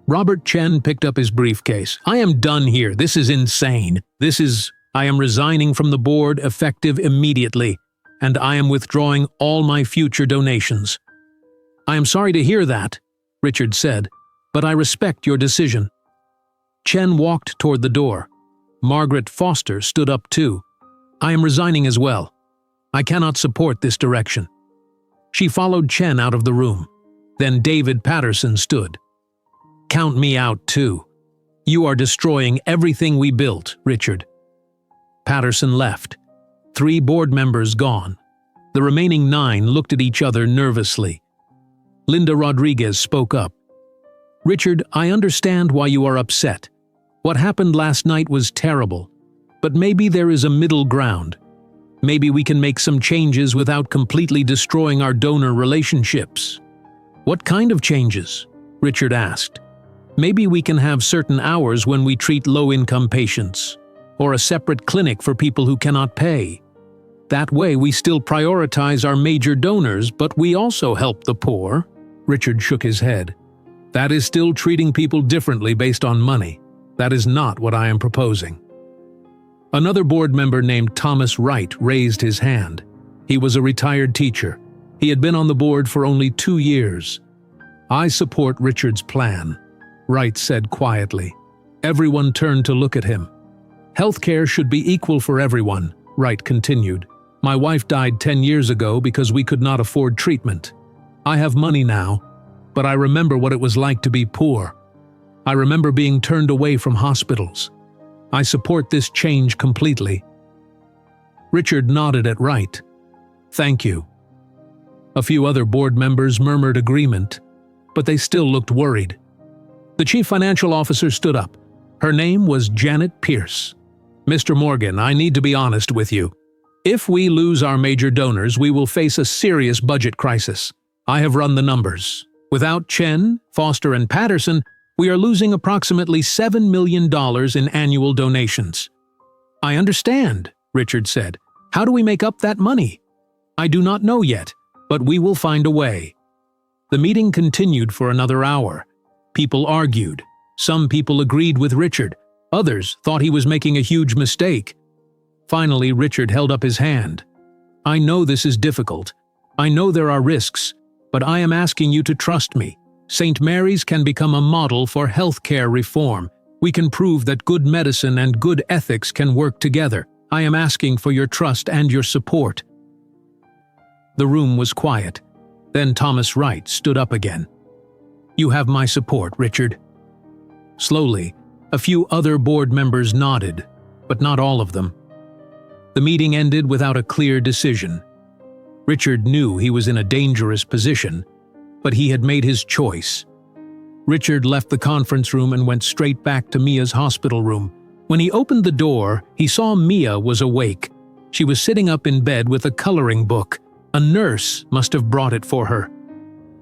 Robert Chen picked up his briefcase. I am done here. This is insane. I am resigning from the board effective immediately, and I am withdrawing all my future donations. I am sorry to hear that, Richard said, but I respect your decision. Chen walked toward the door. Margaret Foster stood up too. I am resigning as well. I cannot support this direction. She followed Chen out of the room. Then David Patterson stood. Count me out too. You are destroying everything we built, Richard. Patterson left. 3 board members gone. The remaining 9 looked at each other nervously. Linda Rodriguez spoke up. Richard, I understand why you are upset. What happened last night was terrible. But maybe there is a middle ground. Maybe we can make some changes without completely destroying our donor relationships. What kind of changes? Richard asked. Maybe we can have certain hours when we treat low-income patients, or a separate clinic for people who cannot pay. That way we still prioritize our major donors, but we also help the poor. Richard shook his head. That is still treating people differently based on money. That is not what I am proposing. Another board member named Thomas Wright raised his hand. He was a retired teacher. He had been on the board for only 2 years. I support Richard's plan, Wright said quietly. Everyone turned to look at him. Healthcare should be equal for everyone, Wright continued. My wife died 10 years ago because we could not afford treatment. I have money now, but I remember what it was like to be poor. I remember being turned away from hospitals. I support this change completely. Richard nodded at Wright. Thank you. A few other board members murmured agreement, but they still looked worried. The chief financial officer stood up. Her name was Janet Pierce. Mr. Morgan, I need to be honest with you. If we lose our major donors, we will face a serious budget crisis. I have run the numbers. Without Chen, Foster, and Patterson, We are losing approximately $7 million in annual donations." "I understand," Richard said. "How do we make up that money?" "I do not know yet, but we will find a way." The meeting continued for another hour. People argued. Some people agreed with Richard. Others thought he was making a huge mistake. Finally, Richard held up his hand. "I know this is difficult. I know there are risks, but I am asking you to trust me. St. Mary's can become a model for healthcare reform. We can prove that good medicine and good ethics can work together. I am asking for your trust and your support." The room was quiet. Then Thomas Wright stood up again. "You have my support, Richard." Slowly, a few other board members nodded, but not all of them. The meeting ended without a clear decision. Richard knew he was in a dangerous position, but he had made his choice. Richard left the conference room and went straight back to Mia's hospital room. When he opened the door, he saw Mia was awake. She was sitting up in bed with a coloring book. A nurse must have brought it for her.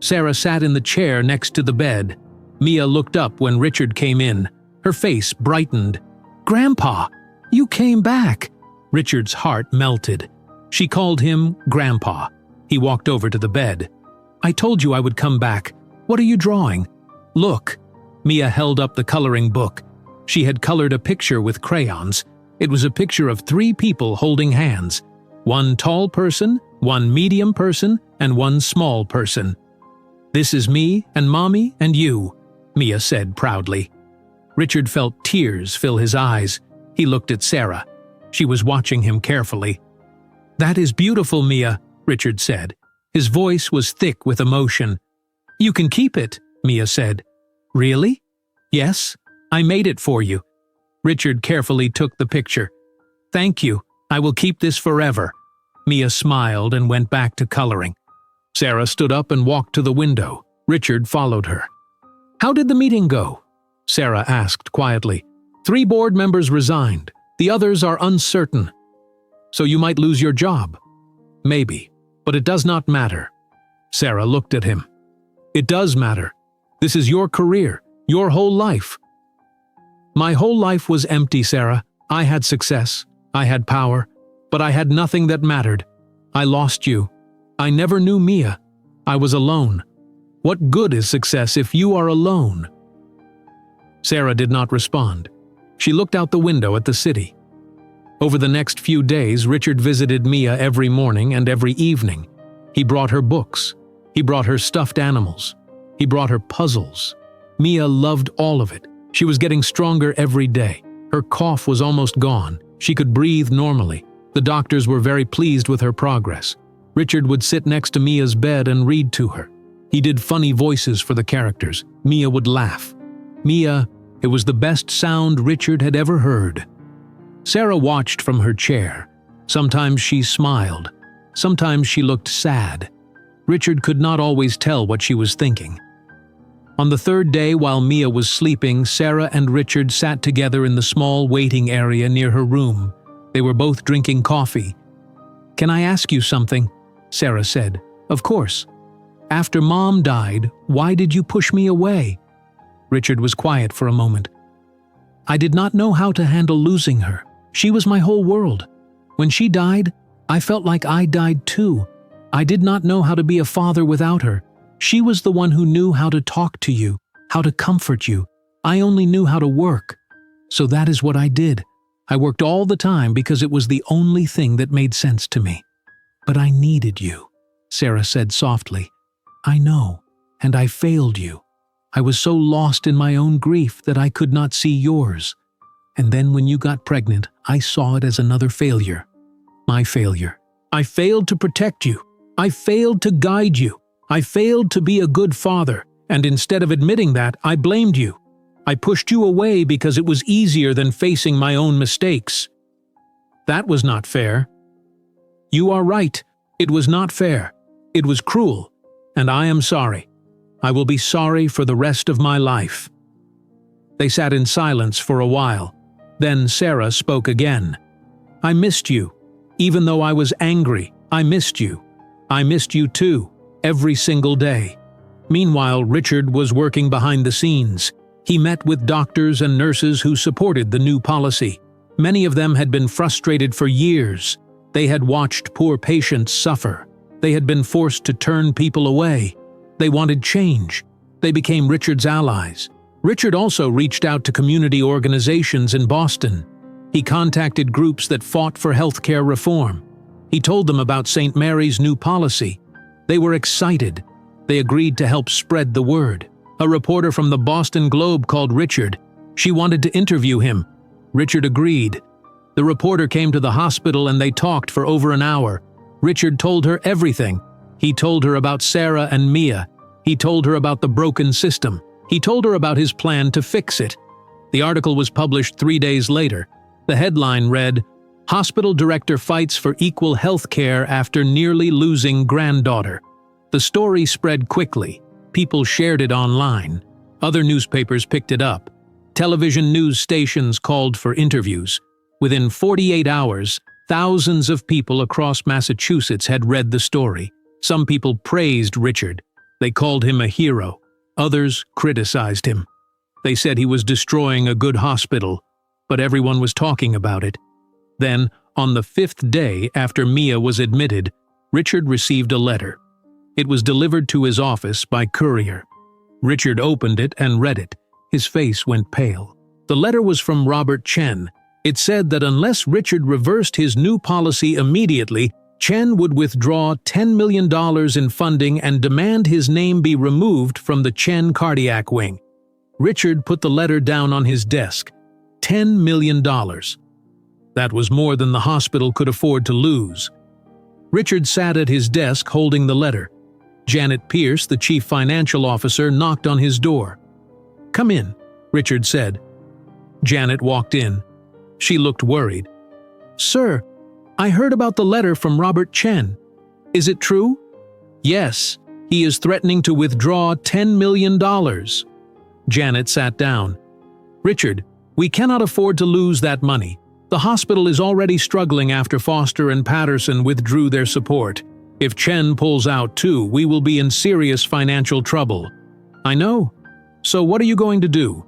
Sarah sat in the chair next to the bed. Mia looked up when Richard came in. Her face brightened. "Grandpa, you came back!" Richard's heart melted. She called him Grandpa. He walked over to the bed. "I told you I would come back. What are you drawing?" "Look." Mia held up the coloring book. She had colored a picture with crayons. It was a picture of 3 people holding hands. 1 tall person, 1 medium person, and 1 small person. "This is me and Mommy and you," Mia said proudly. Richard felt tears fill his eyes. He looked at Sarah. She was watching him carefully. "That is beautiful, Mia," Richard said. His voice was thick with emotion. "You can keep it," Mia said. "Really?" "Yes, I made it for you." Richard carefully took the picture. "Thank you. I will keep this forever." Mia smiled and went back to coloring. Sarah stood up and walked to the window. Richard followed her. "How did the meeting go?" Sarah asked quietly. 3 board members resigned. The others are uncertain. "So you might lose your job." "Maybe, but it does not matter." Sarah looked at him. "It does matter. This is your career, your whole life." "My whole life was empty, Sarah. I had success. I had power. But I had nothing that mattered. I lost you. I never knew Mia. I was alone. What good is success if you are alone?" Sarah did not respond. She looked out the window at the city. Over the next few days, Richard visited Mia every morning and every evening. He brought her books. He brought her stuffed animals. He brought her puzzles. Mia loved all of it. She was getting stronger every day. Her cough was almost gone. She could breathe normally. The doctors were very pleased with her progress. Richard would sit next to Mia's bed and read to her. He did funny voices for the characters. Mia would laugh. Mia, it was the best sound Richard had ever heard. Sarah watched from her chair. Sometimes she smiled. Sometimes she looked sad. Richard could not always tell what she was thinking. On the 3rd day, while Mia was sleeping, Sarah and Richard sat together in the small waiting area near her room. They were both drinking coffee. "Can I ask you something?" Sarah said. "Of course." "After Mom died, why did you push me away?" Richard was quiet for a moment. "I did not know how to handle losing her. She was my whole world. When she died, I felt like I died too. I did not know how to be a father without her. She was the one who knew how to talk to you, how to comfort you. I only knew how to work. So that is what I did. I worked all the time because it was the only thing that made sense to me. But I needed you," Sarah said softly. "I know, and I failed you. I was so lost in my own grief that I could not see yours. And then when you got pregnant, I saw it as another failure. My failure. I failed to protect you. I failed to guide you. I failed to be a good father, and instead of admitting that, I blamed you. I pushed you away because it was easier than facing my own mistakes. That was not fair." "You are right. It was not fair. It was cruel, and I am sorry. I will be sorry for the rest of my life." They sat in silence for a while. Then Sarah spoke again. "I missed you. Even though I was angry, I missed you. I missed you too, every single day." Meanwhile, Richard was working behind the scenes. He met with doctors and nurses who supported the new policy. Many of them had been frustrated for years. They had watched poor patients suffer. They had been forced to turn people away. They wanted change. They became Richard's allies. Richard also reached out to community organizations in Boston. He contacted groups that fought for healthcare reform. He told them about St. Mary's new policy. They were excited. They agreed to help spread the word. A reporter from the Boston Globe called Richard. She wanted to interview him. Richard agreed. The reporter came to the hospital and they talked for over an hour. Richard told her everything. He told her about Sarah and Mia. He told her about the broken system. He told her about his plan to fix it. The article was published 3 days later. The headline read, "Hospital Director Fights for Equal Health Care After Nearly Losing Granddaughter." The story spread quickly. People shared it online. Other newspapers picked it up. Television news stations called for interviews. Within 48 hours, thousands of people across Massachusetts had read the story. Some people praised Richard. They called him a hero. Others criticized him. They said he was destroying a good hospital, but everyone was talking about it. Then, on the 5th day after Mia was admitted, Richard received a letter. It was delivered to his office by courier. Richard opened it and read it. His face went pale. The letter was from Robert Chen. It said that unless Richard reversed his new policy immediately, Chen would withdraw $10 million in funding and demand his name be removed from the Chen cardiac wing. Richard put the letter down on his desk. $10 million. That was more than the hospital could afford to lose. Richard sat at his desk holding the letter. Janet Pierce, the chief financial officer, knocked on his door. "Come in," Richard said. Janet walked in. She looked worried. "Sir, I heard about the letter from Robert Chen. Is it true?" "Yes, he is threatening to withdraw $10 million. Janet sat down. "Richard, we cannot afford to lose that money. The hospital is already struggling after Foster and Patterson withdrew their support. If Chen pulls out too, we will be in serious financial trouble." "I know. So what are you going to do?"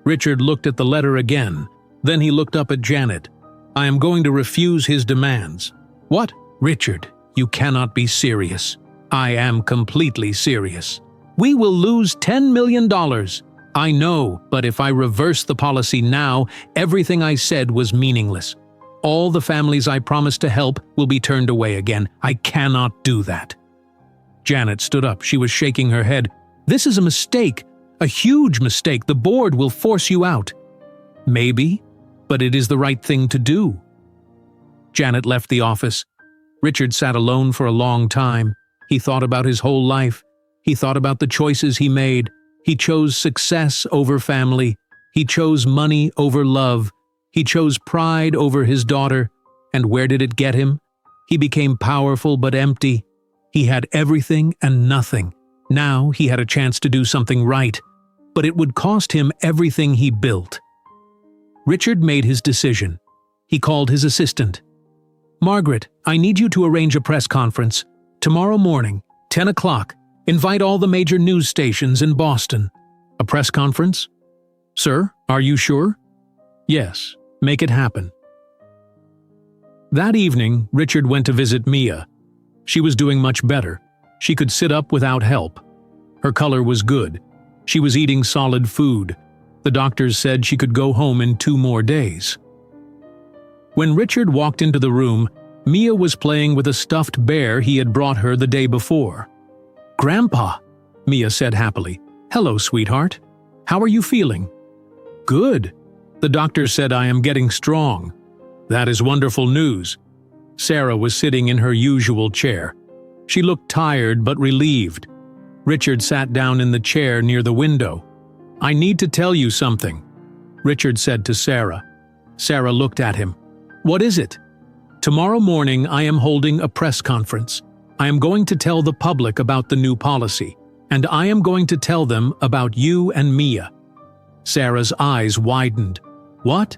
Richard looked at the letter again. Then he looked up at Janet. "I am going to refuse his demands." "What?" "Richard, you cannot be serious." "I am completely serious." "We will lose $10 million. "I know, but if I reverse the policy now, everything I said was meaningless. All the families I promised to help will be turned away again. I cannot do that." Janet stood up. She was shaking her head. "This is a mistake. A huge mistake. The board will force you out." "Maybe, but it is the right thing to do." Janet left the office. Richard sat alone for a long time. He thought about his whole life. He thought about the choices he made. He chose success over family. He chose money over love. He chose pride over his daughter. And where did it get him? He became powerful but empty. He had everything and nothing. Now he had a chance to do something right, but it would cost him everything he built. Richard made his decision. He called his assistant. "Margaret, I need you to arrange a press conference. Tomorrow morning, 10 o'clock. Invite all the major news stations in Boston." "A press conference?" "Sir, are you sure?" "Yes, make it happen." That evening, Richard went to visit Mia. She was doing much better. She could sit up without help. Her color was good. She was eating solid food. The doctors said she could go home in 2 more days. When Richard walked into the room, Mia was playing with a stuffed bear he had brought her the day before. "Grandpa," Mia said happily. "Hello, sweetheart. How are you feeling?" "Good. The doctor said I am getting strong." "That is wonderful news." Sarah was sitting in her usual chair. She looked tired but relieved. Richard sat down in the chair near the window. "I need to tell you something," Richard said to Sarah. Sarah looked at him. "What is it?" "Tomorrow morning I am holding a press conference. I am going to tell the public about the new policy, and I am going to tell them about you and Mia." Sarah's eyes widened. "What?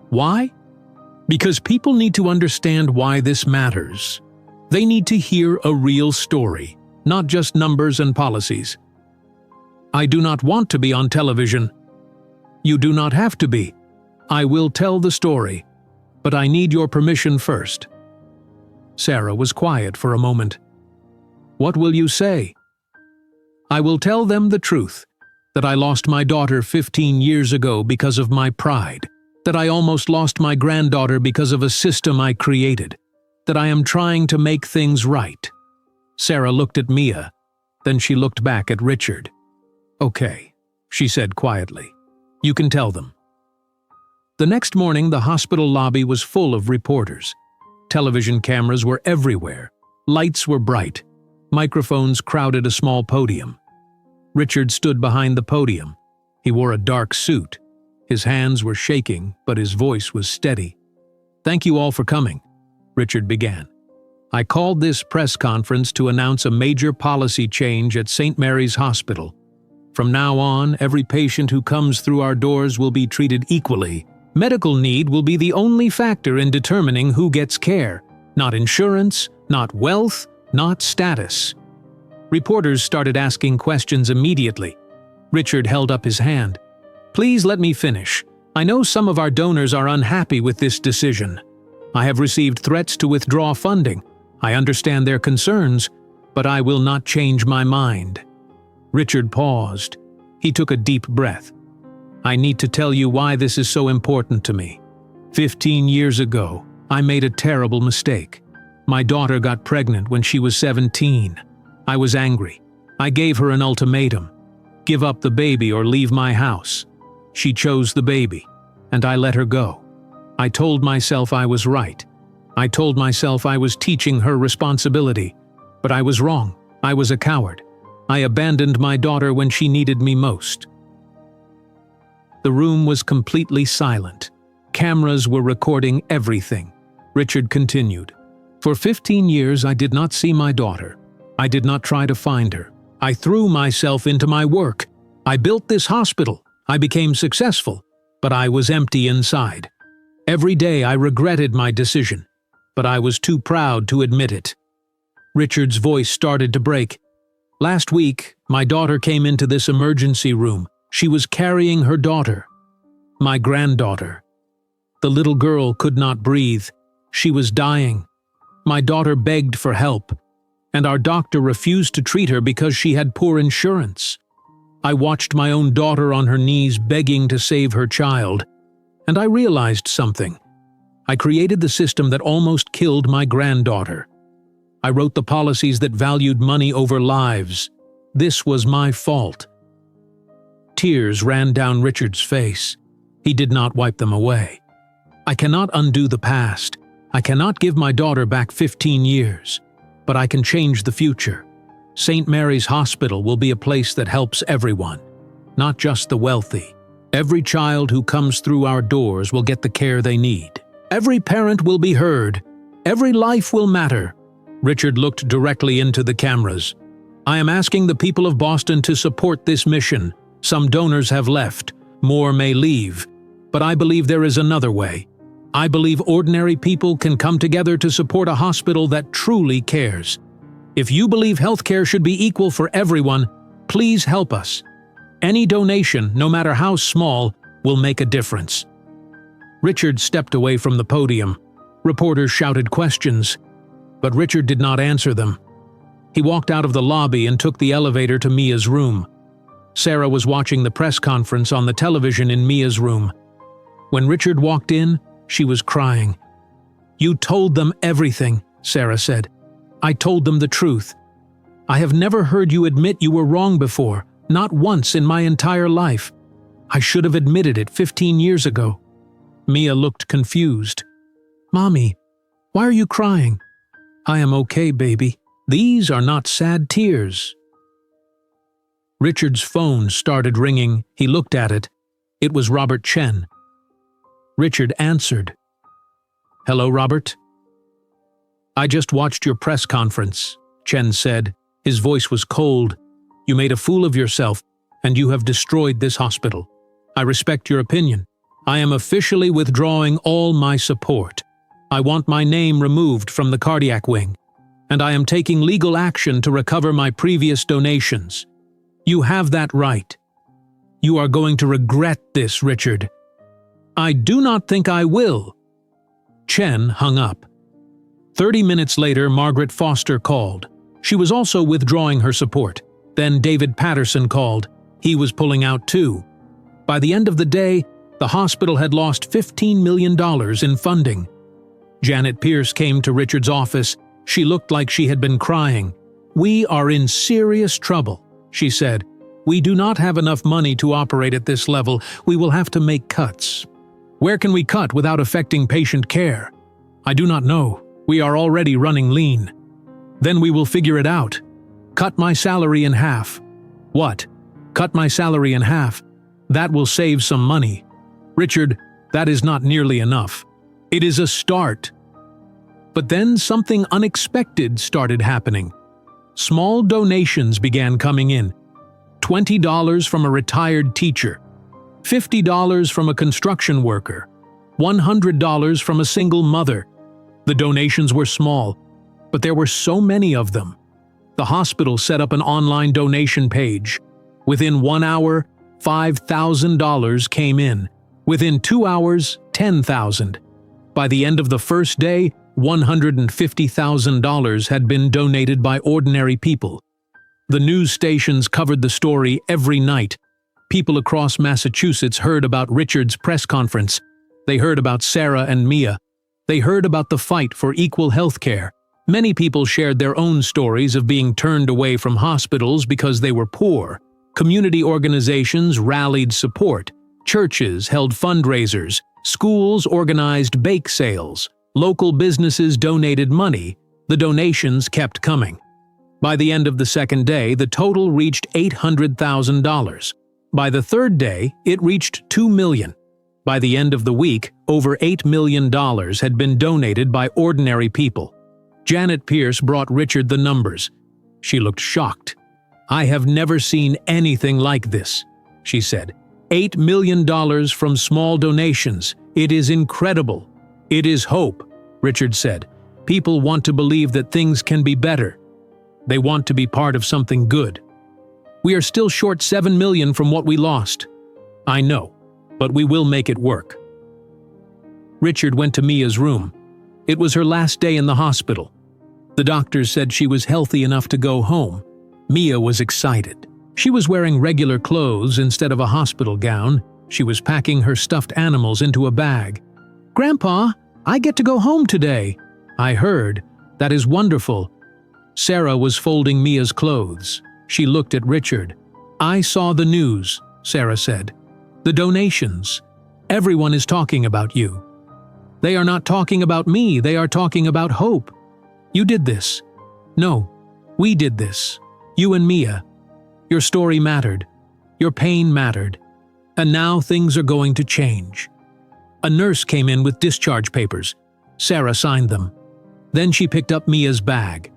Why?" "Because people need to understand why this matters. They need to hear a real story, not just numbers and policies." "I do not want to be on television." You do not have to be. I will tell the story, but I need your permission first." Sarah was quiet for a moment. "What will you say?" "I will tell them the truth, that I lost my daughter 15 years ago because of my pride, that I almost lost my granddaughter because of a system I created, that I am trying to make things right." Sarah looked at Mia, then she looked back at Richard. "Okay," she said quietly. "You can tell them." The next morning, the hospital lobby was full of reporters. Television cameras were everywhere. Lights were bright. Microphones crowded a small podium. Richard stood behind the podium. He wore a dark suit. His hands were shaking, but his voice was steady. "Thank you all for coming," Richard began. "I called this press conference to announce a major policy change at St. Mary's Hospital. From now on, every patient who comes through our doors will be treated equally. Medical need will be the only factor in determining who gets care, not insurance, not wealth, not status." Reporters started asking questions immediately. Richard held up his hand. "Please let me finish. I know some of our donors are unhappy with this decision. I have received threats to withdraw funding. I understand their concerns, but I will not change my mind." Richard paused. He took a deep breath. "I need to tell you why this is so important to me. 15 years ago, I made a terrible mistake. My daughter got pregnant when she was 17. I was angry. I gave her an ultimatum. Give up the baby or leave my house. She chose the baby, and I let her go. I told myself I was right. I told myself I was teaching her responsibility, but I was wrong. I was a coward. I abandoned my daughter when she needed me most." The room was completely silent. Cameras were recording everything. Richard continued. "For 15 years I did not see my daughter. I did not try to find her. I threw myself into my work. I built this hospital. I became successful, but I was empty inside. Every day I regretted my decision, but I was too proud to admit it." Richard's voice started to break. "Last week, my daughter came into this emergency room. She was carrying her daughter, my granddaughter. The little girl could not breathe. She was dying. My daughter begged for help, and our doctor refused to treat her because she had poor insurance. I watched my own daughter on her knees begging to save her child, and I realized something. I created the system that almost killed my granddaughter. I wrote the policies that valued money over lives. This was my fault." Tears ran down Richard's face. He did not wipe them away. "I cannot undo the past. I cannot give my daughter back 15 years. But I can change the future. St. Mary's Hospital will be a place that helps everyone, not just the wealthy. Every child who comes through our doors will get the care they need. Every parent will be heard. Every life will matter." Richard looked directly into the cameras. "I am asking the people of Boston to support this mission. Some donors have left. More may leave. But I believe there is another way. I believe ordinary people can come together to support a hospital that truly cares. If you believe healthcare should be equal for everyone, please help us. Any donation, no matter how small, will make a difference." Richard stepped away from the podium. Reporters shouted questions, but Richard did not answer them. He walked out of the lobby and took the elevator to Mia's room. Sarah was watching the press conference on the television in Mia's room. When Richard walked in, she was crying. "You told them everything," Sarah said. "I told them the truth. I have never heard you admit you were wrong before, not once in my entire life. I should have admitted it 15 years ago." Mia looked confused. "Mommy, why are you crying?" "I am okay, baby. These are not sad tears." Richard's phone started ringing. He looked at it. It was Robert Chen. Richard answered. "Hello, Robert?" "I just watched your press conference," Chen said. His voice was cold. "You made a fool of yourself, and you have destroyed this hospital. I respect your opinion. I am officially withdrawing all my support. I want my name removed from the cardiac wing, and I am taking legal action to recover my previous donations. You have that right. You are going to regret this, Richard." "I do not think I will." Chen hung up. 30 minutes later, Margaret Foster called. She was also withdrawing her support. Then David Patterson called. He was pulling out too. By the end of the day, the hospital had lost $15 million in funding. Janet Pierce came to Richard's office. She looked like she had been crying. "We are in serious trouble," she said. "We do not have enough money to operate at this level. We will have to make cuts." "Where can we cut without affecting patient care?" "I do not know. We are already running lean." "Then we will figure it out. Cut my salary in half." "What? Cut my salary in half? That will save some money." "Richard, that is not nearly enough." "It is a start." But then something unexpected started happening. Small donations began coming in. $20 from a retired teacher, $50 from a construction worker, $100 from a single mother. The donations were small, but there were so many of them. The hospital set up an online donation page. Within 1 hour, $5,000 came in. Within 2 hours, $10,000. By the end of the first day, $150,000 had been donated by ordinary people. The news stations covered the story every night. People across Massachusetts heard about Richard's press conference. They heard about Sarah and Mia. They heard about the fight for equal health care. Many people shared their own stories of being turned away from hospitals because they were poor. Community organizations rallied support. Churches held fundraisers. Schools organized bake sales. Local businesses donated money. The donations kept coming. By the end of the second day, the total reached $800,000. By the third day, it reached $2 million. By the end of the week, over $8 million had been donated by ordinary people. Janet Pierce brought Richard the numbers. She looked shocked. "I have never seen anything like this," she said. $8 million from small donations. It is incredible. "It is hope," Richard said. "People want to believe that things can be better. They want to be part of something good. We are still short $7 million from what we lost." "I know, but we will make it work." Richard went to Mia's room. It was her last day in the hospital. The doctors said she was healthy enough to go home. Mia was excited. She was wearing regular clothes instead of a hospital gown. She was packing her stuffed animals into a bag. "Grandpa, I get to go home today." "I heard. That is wonderful." Sarah was folding Mia's clothes. She looked at Richard. "I saw the news," Sarah said. "The donations. Everyone is talking about you." "They are not talking about me, they are talking about hope. You did this. No, we did this. You and Mia. Your story mattered. Your pain mattered. And now things are going to change." A nurse came in with discharge papers. Sarah signed them. Then she picked up Mia's bag.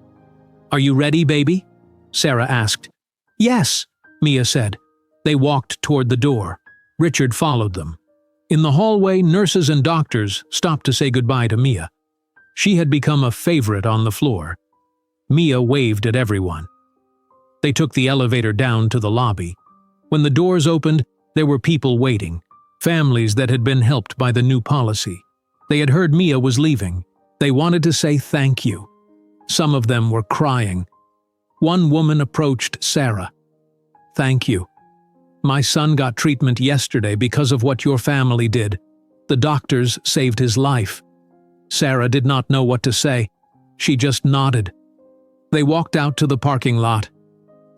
"Are you ready, baby?" Sarah asked. "Yes," Mia said. They walked toward the door. Richard followed them. In the hallway, nurses and doctors stopped to say goodbye to Mia. She had become a favorite on the floor. Mia waved at everyone. They took the elevator down to the lobby. When the doors opened, there were people waiting, families that had been helped by the new policy. They had heard Mia was leaving. They wanted to say thank you. Some of them were crying. One woman approached Sarah. "Thank you. My son got treatment yesterday because of what your family did. The doctors saved his life." Sarah did not know what to say. She just nodded. They walked out to the parking lot.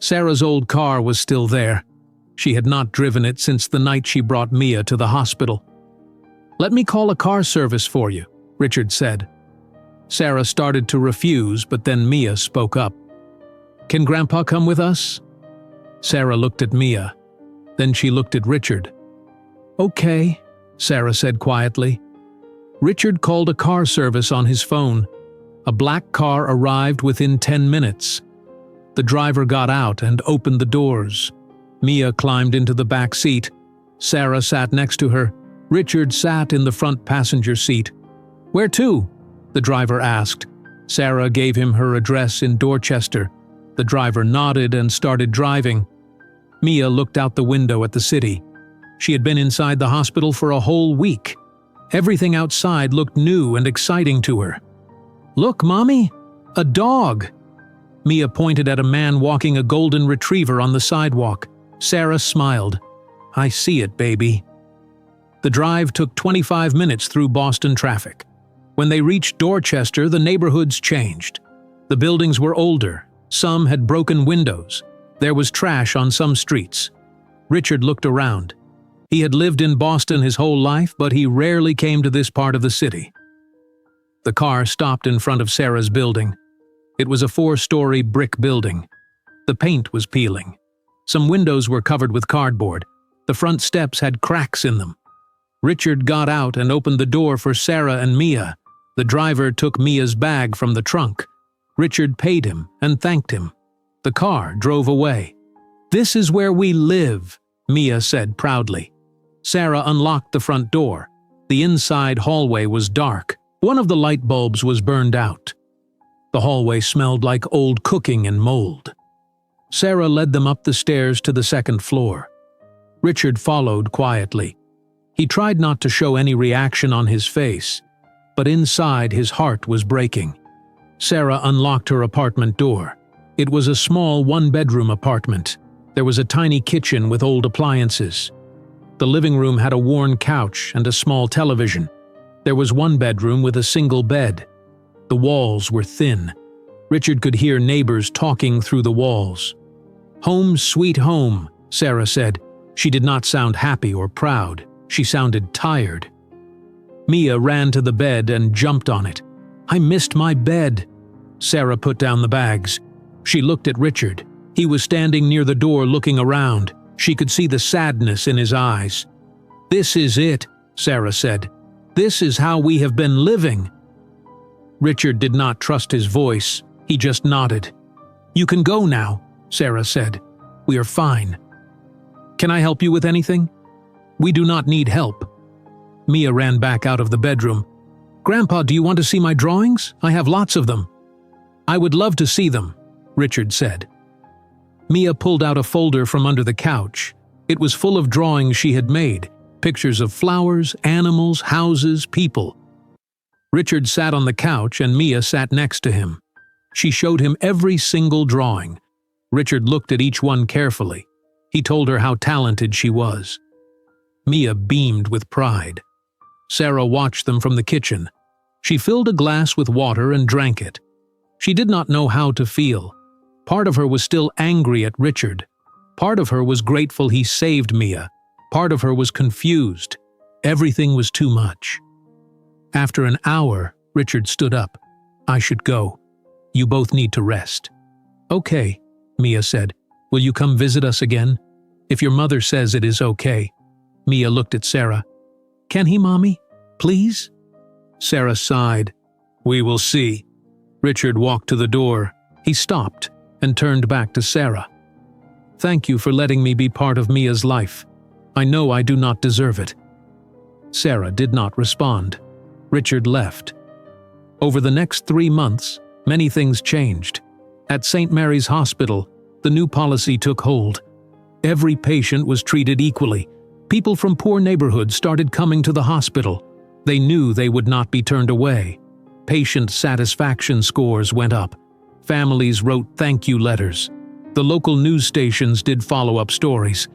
Sarah's old car was still there. She had not driven it since the night she brought Mia to the hospital. "Let me call a car service for you," Richard said. Sarah started to refuse, but then Mia spoke up. "Can Grandpa come with us?" Sarah looked at Mia. Then she looked at Richard. "Okay," Sarah said quietly. Richard called a car service on his phone. A black car arrived within 10 minutes. The driver got out and opened the doors. Mia climbed into the back seat. Sarah sat next to her. Richard sat in the front passenger seat. "Where to?" the driver asked. Sarah gave him her address in Dorchester. The driver nodded and started driving. Mia looked out the window at the city. She had been inside the hospital for a whole week. Everything outside looked new and exciting to her. "Look, Mommy! A dog!" Mia pointed at a man walking a golden retriever on the sidewalk. Sarah smiled. "I see it, baby." The drive took 25 minutes through Boston traffic. When they reached Dorchester, the neighborhoods changed. The buildings were older. Some had broken windows. There was trash on some streets. Richard looked around. He had lived in Boston his whole life, but he rarely came to this part of the city. The car stopped in front of Sarah's building. It was a 4-story brick building. The paint was peeling. Some windows were covered with cardboard. The front steps had cracks in them. Richard got out and opened the door for Sarah and Mia. The driver took Mia's bag from the trunk. Richard paid him and thanked him. The car drove away. "This is where we live," Mia said proudly. Sarah unlocked the front door. The inside hallway was dark. One of the light bulbs was burned out. The hallway smelled like old cooking and mold. Sarah led them up the stairs to the second floor. Richard followed quietly. He tried not to show any reaction on his face, but inside his heart was breaking. Sarah unlocked her apartment door. It was a small one-bedroom apartment. There was a tiny kitchen with old appliances. The living room had a worn couch and a small television. There was one bedroom with a single bed. The walls were thin. Richard could hear neighbors talking through the walls. "Home sweet home," Sarah said. She did not sound happy or proud. She sounded tired. Mia ran to the bed and jumped on it. "I missed my bed." Sarah put down the bags. She looked at Richard. He was standing near the door looking around. She could see the sadness in his eyes. "This is it," Sarah said. "This is how we have been living." Richard did not trust his voice. He just nodded. "You can go now," Sarah said. "We are fine." "Can I help you with anything?" "We do not need help." Mia ran back out of the bedroom. "Grandpa, do you want to see my drawings? I have lots of them." "I would love to see them," Richard said. Mia pulled out a folder from under the couch. It was full of drawings she had made, pictures of flowers, animals, houses, people. Richard sat on the couch and Mia sat next to him. She showed him every single drawing. Richard looked at each one carefully. He told her how talented she was. Mia beamed with pride. Sarah watched them from the kitchen. She filled a glass with water and drank it. She did not know how to feel. Part of her was still angry at Richard. Part of her was grateful he saved Mia. Part of her was confused. Everything was too much. After an hour, Richard stood up. "I should go. You both need to rest." "Okay," Mia said. "Will you come visit us again? If your mother says it is okay." Mia looked at Sarah. "Can he, Mommy? Please?" Sarah sighed. "We will see." Richard walked to the door. He stopped and turned back to Sarah. "Thank you for letting me be part of Mia's life. I know I do not deserve it." Sarah did not respond. Richard left. Over the next 3 months, many things changed. At St. Mary's Hospital, the new policy took hold. Every patient was treated equally. People from poor neighborhoods started coming to the hospital. They knew they would not be turned away. Patient satisfaction scores went up. Families wrote thank you letters. The local news stations did follow-up stories.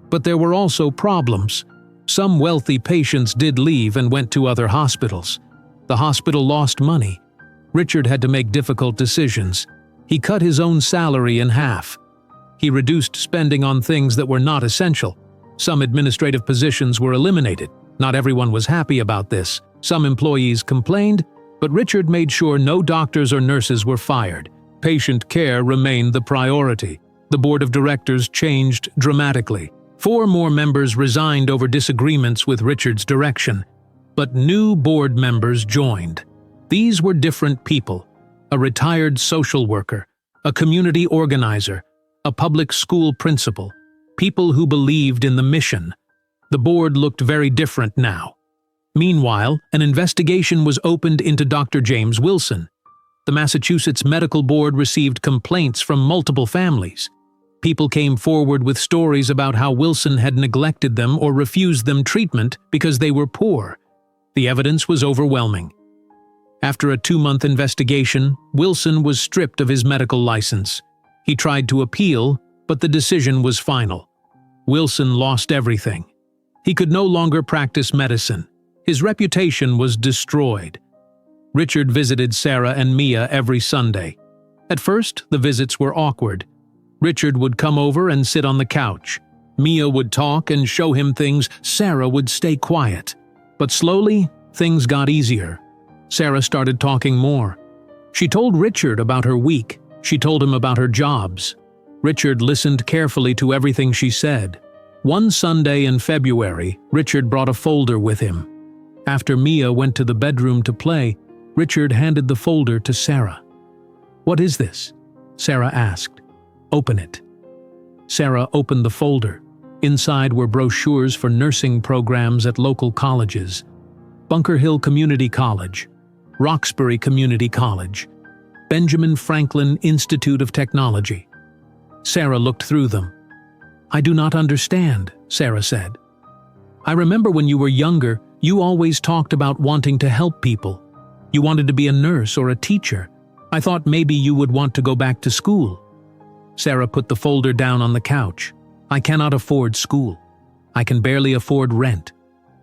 But there were also problems. Some wealthy patients did leave and went to other hospitals. The hospital lost money. Richard had to make difficult decisions. He cut his own salary in half. He reduced spending on things that were not essential. Some administrative positions were eliminated. Not everyone was happy about this. Some employees complained, but Richard made sure no doctors or nurses were fired. Patient care remained the priority. The board of directors changed dramatically. 4 more members resigned over disagreements with Richard's direction. But new board members joined. These were different people: a retired social worker, a community organizer, a public school principal, people who believed in the mission. The board looked very different now. Meanwhile, an investigation was opened into Dr. James Wilson. The Massachusetts Medical Board received complaints from multiple families. People came forward with stories about how Wilson had neglected them or refused them treatment because they were poor. The evidence was overwhelming. After a 2-month investigation, Wilson was stripped of his medical license. He tried to appeal, but the decision was final. Wilson lost everything. He could no longer practice medicine. His reputation was destroyed. Richard visited Sarah and Mia every Sunday. At first, the visits were awkward. Richard would come over and sit on the couch. Mia would talk and show him things. Sarah would stay quiet. But slowly, things got easier. Sarah started talking more. She told Richard about her week. She told him about her jobs. Richard listened carefully to everything she said. One Sunday in February, Richard brought a folder with him. After Mia went to the bedroom to play, Richard handed the folder to Sarah. "What is this?" Sarah asked. "Open it." Sarah opened the folder. Inside were brochures for nursing programs at local colleges. Bunker Hill Community College, Roxbury Community College, Benjamin Franklin Institute of Technology. Sarah looked through them. "I do not understand," Sarah said. "I remember when you were younger, you always talked about wanting to help people. You wanted to be a nurse or a teacher. I thought maybe you would want to go back to school." Sarah put the folder down on the couch. "I cannot afford school. I can barely afford rent.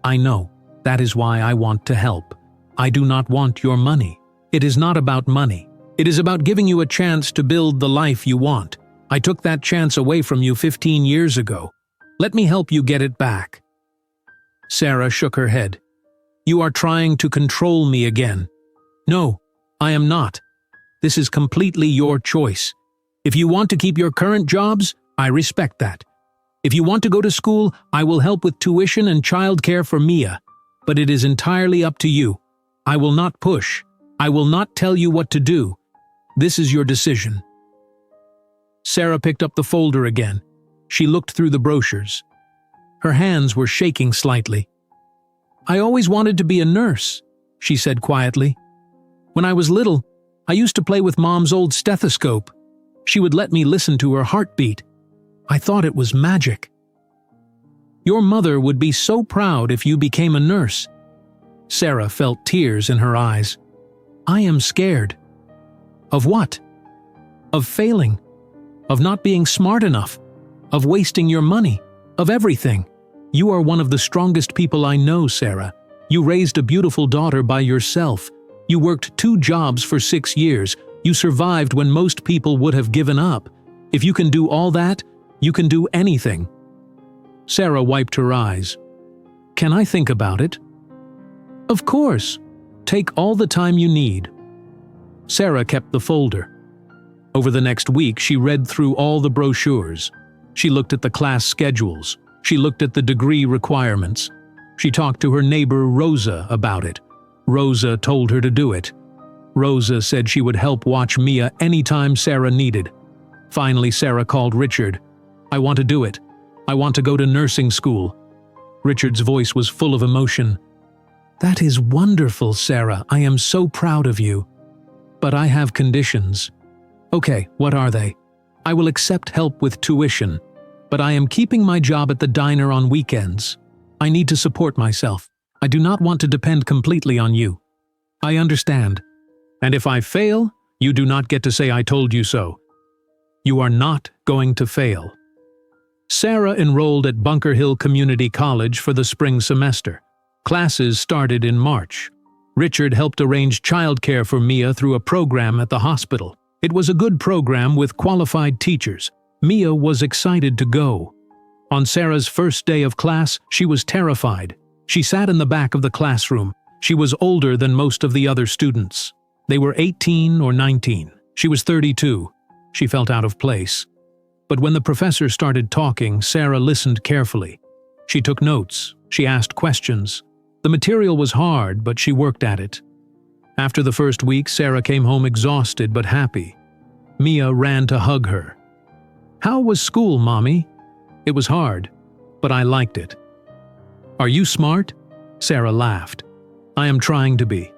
I know. That is why I want to help. I do not want your money. It is not about money. It is about giving you a chance to build the life you want. I took that chance away from you 15 years ago. Let me help you get it back." Sarah shook her head. "You are trying to control me again." "No, I am not. This is completely your choice. If you want to keep your current jobs, I respect that. If you want to go to school, I will help with tuition and childcare for Mia. But it is entirely up to you. I will not push. I will not tell you what to do. This is your decision." Sarah picked up the folder again. She looked through the brochures. Her hands were shaking slightly. "I always wanted to be a nurse," she said quietly. "When I was little, I used to play with Mom's old stethoscope. She would let me listen to her heartbeat. I thought it was magic." "Your mother would be so proud if you became a nurse." Sarah felt tears in her eyes. "I am scared." "Of what?" "Of failing. Of not being smart enough. Of wasting your money. Of everything. You are one of the strongest people I know, Sarah. You raised a beautiful daughter by yourself. You worked 2 jobs for 6 years. You survived when most people would have given up. If you can do all that, you can do anything." Sarah wiped her eyes. "Can I think about it?" "Of course. Take all the time you need." Sarah kept the folder. Over the next week, she read through all the brochures. She looked at the class schedules. She looked at the degree requirements. She talked to her neighbor Rosa about it. Rosa told her to do it. Rosa said she would help watch Mia anytime Sarah needed. Finally, Sarah called Richard. "I want to do it. I want to go to nursing school." Richard's voice was full of emotion. "That is wonderful, Sarah. I am so proud of you. But I have conditions." "Okay, what are they?" "I will accept help with tuition, but I am keeping my job at the diner on weekends. I need to support myself. I do not want to depend completely on you." "I understand. And if I fail, you do not get to say I told you so. You are not going to fail." Sarah enrolled at Bunker Hill Community College for the spring semester. Classes started in March. Richard helped arrange childcare for Mia through a program at the hospital. It was a good program with qualified teachers. Mia was excited to go. On Sarah's first day of class, she was terrified. She sat in the back of the classroom. She was older than most of the other students. They were 18 or 19. She was 32. She felt out of place. But when the professor started talking, Sarah listened carefully. She took notes. She asked questions. The material was hard, but she worked at it. After the first week, Sarah came home exhausted but happy. Mia ran to hug her. "How was school, Mommy?" "It was hard, but I liked it." "Are you smart?" Sarah laughed. "I am trying to be."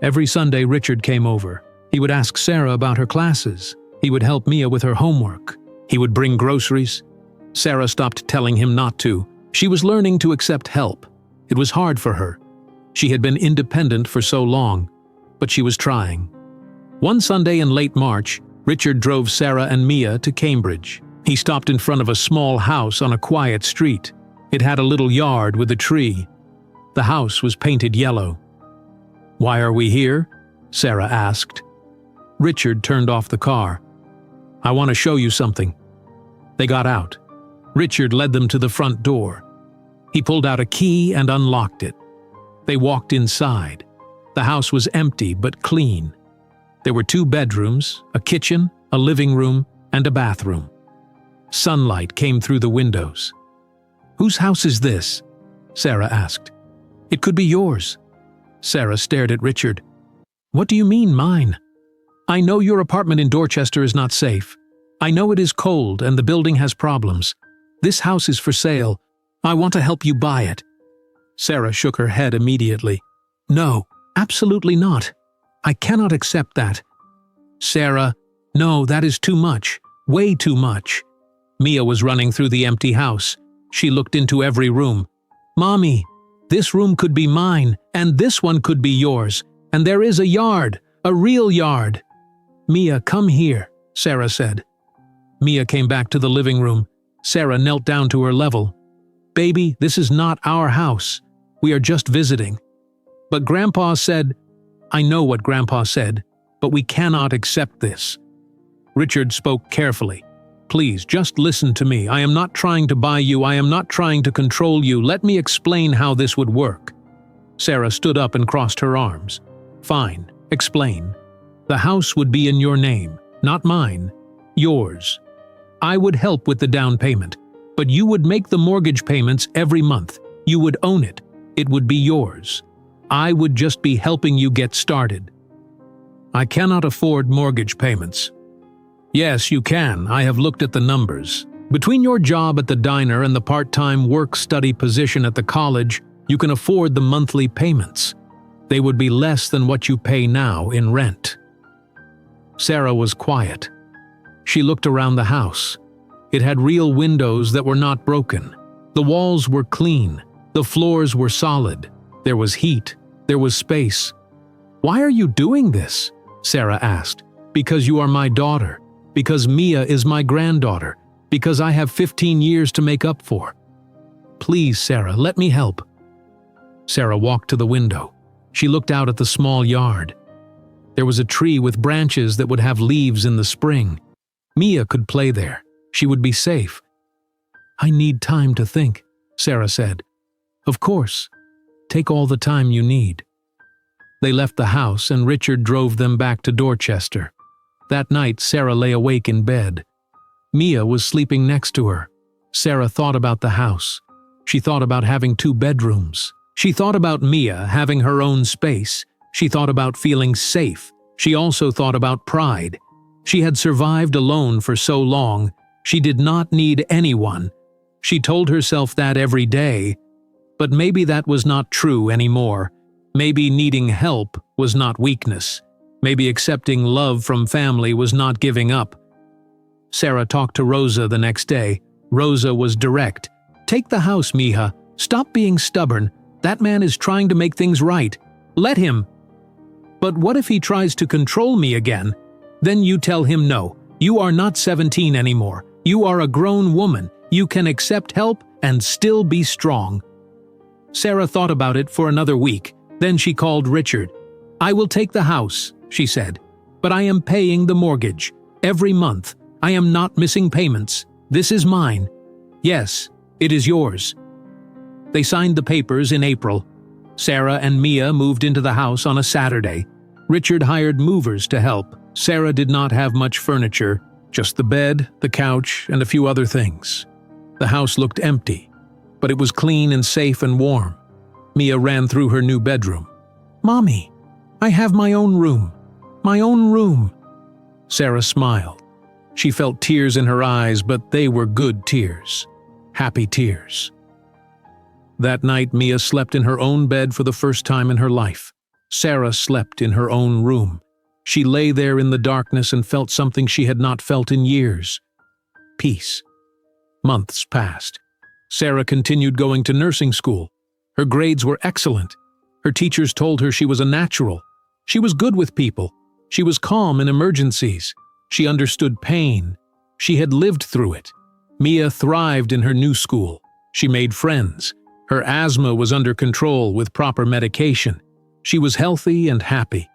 Every Sunday, Richard came over. He would ask Sarah about her classes. He would help Mia with her homework. He would bring groceries. Sarah stopped telling him not to. She was learning to accept help. It was hard for her. She had been independent for so long, but she was trying. One Sunday in late March, Richard drove Sarah and Mia to Cambridge. He stopped in front of a small house on a quiet street. It had a little yard with a tree. The house was painted yellow. "Why are we here?" Sarah asked. Richard turned off the car. "I want to show you something." They got out. Richard led them to the front door. He pulled out a key and unlocked it. They walked inside. The house was empty but clean. There were 2 bedrooms, a kitchen, a living room, and a bathroom. Sunlight came through the windows. "Whose house is this?" Sarah asked. "It could be yours." Sarah stared at Richard. "What do you mean, mine? I know your apartment in Dorchester is not safe. I know it is cold and the building has problems. This house is for sale. I want to help you buy it." Sarah shook her head immediately. "No, absolutely not. I cannot accept that." "Sarah, no, that is too much. Way too much." Mia was running through the empty house. She looked into every room. "Mommy, this room could be mine, and this one could be yours. And there is a yard, a real yard." "Mia, come here," Sarah said. Mia came back to the living room. Sarah knelt down to her level. "Baby, this is not our house. We are just visiting." "But Grandpa said—" "I know what Grandpa said, but we cannot accept this." Richard spoke carefully. "Please, just listen to me. I am not trying to buy you. I am not trying to control you. Let me explain how this would work." Sarah stood up and crossed her arms. "Fine, explain. The house would be in your name, not mine. Yours. I would help with the down payment, but you would make the mortgage payments every month. You would own it. It would be yours. I would just be helping you get started." "I cannot afford mortgage payments." "Yes, you can. I have looked at the numbers. Between your job at the diner and the part-time work-study position at the college, you can afford the monthly payments. They would be less than what you pay now in rent." Sarah was quiet. She looked around the house. It had real windows that were not broken. The walls were clean. The floors were solid. There was heat. There was space. "Why are you doing this?" Sarah asked. "Because you are my daughter. Because Mia is my granddaughter. Because I have 15 years to make up for. Please, Sarah, let me help." Sarah walked to the window. She looked out at the small yard. There was a tree with branches that would have leaves in the spring. Mia could play there. She would be safe. "I need time to think," Sarah said. "Of course. Take all the time you need." They left the house and Richard drove them back to Dorchester. That night, Sarah lay awake in bed. Mia was sleeping next to her. Sarah thought about the house. She thought about having 2 bedrooms. She thought about Mia having her own space. She thought about feeling safe. She also thought about pride. She had survived alone for so long. She did not need anyone. She told herself that every day. But maybe that was not true anymore. Maybe needing help was not weakness. Maybe accepting love from family was not giving up. Sarah talked to Rosa the next day. Rosa was direct. "Take the house, Mija. Stop being stubborn. That man is trying to make things right. Let him." "But what if he tries to control me again?" "Then you tell him no. You are not 17 anymore. You are a grown woman. You can accept help and still be strong." Sarah thought about it for another week. Then she called Richard. "I will take the house," she said. "But I am paying the mortgage. Every month. I am not missing payments. This is mine." "Yes, it is yours." They signed the papers in April. Sarah and Mia moved into the house on a Saturday. Richard hired movers to help. Sarah did not have much furniture, just the bed, the couch, and a few other things. The house looked empty, but it was clean and safe and warm. Mia ran through her new bedroom. "Mommy, I have my own room. My own room." Sarah smiled. She felt tears in her eyes, but they were good tears. Happy tears. That night, Mia slept in her own bed for the first time in her life. Sarah slept in her own room. She lay there in the darkness and felt something she had not felt in years. peace. Months passed. Sarah continued going to nursing school. Her grades were excellent. Her teachers told her she was a natural. She was good with people. She was calm in emergencies. She understood pain. She had lived through it. Mia thrived in her new school. She made friends. Her asthma was under control with proper medication. She was healthy and happy.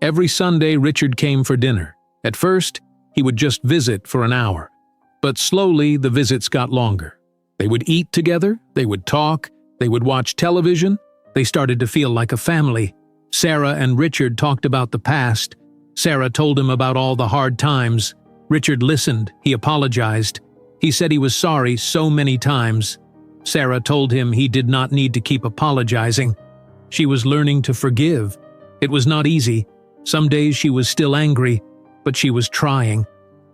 Every Sunday, Richard came for dinner. At first, he would just visit for an hour. But slowly, the visits got longer. They would eat together, they would talk, they would watch television. They started to feel like a family. Sarah and Richard talked about the past. Sarah told him about all the hard times. Richard listened. He apologized. He said he was sorry so many times. Sarah told him he did not need to keep apologizing. She was learning to forgive. It was not easy. Some days she was still angry, but she was trying.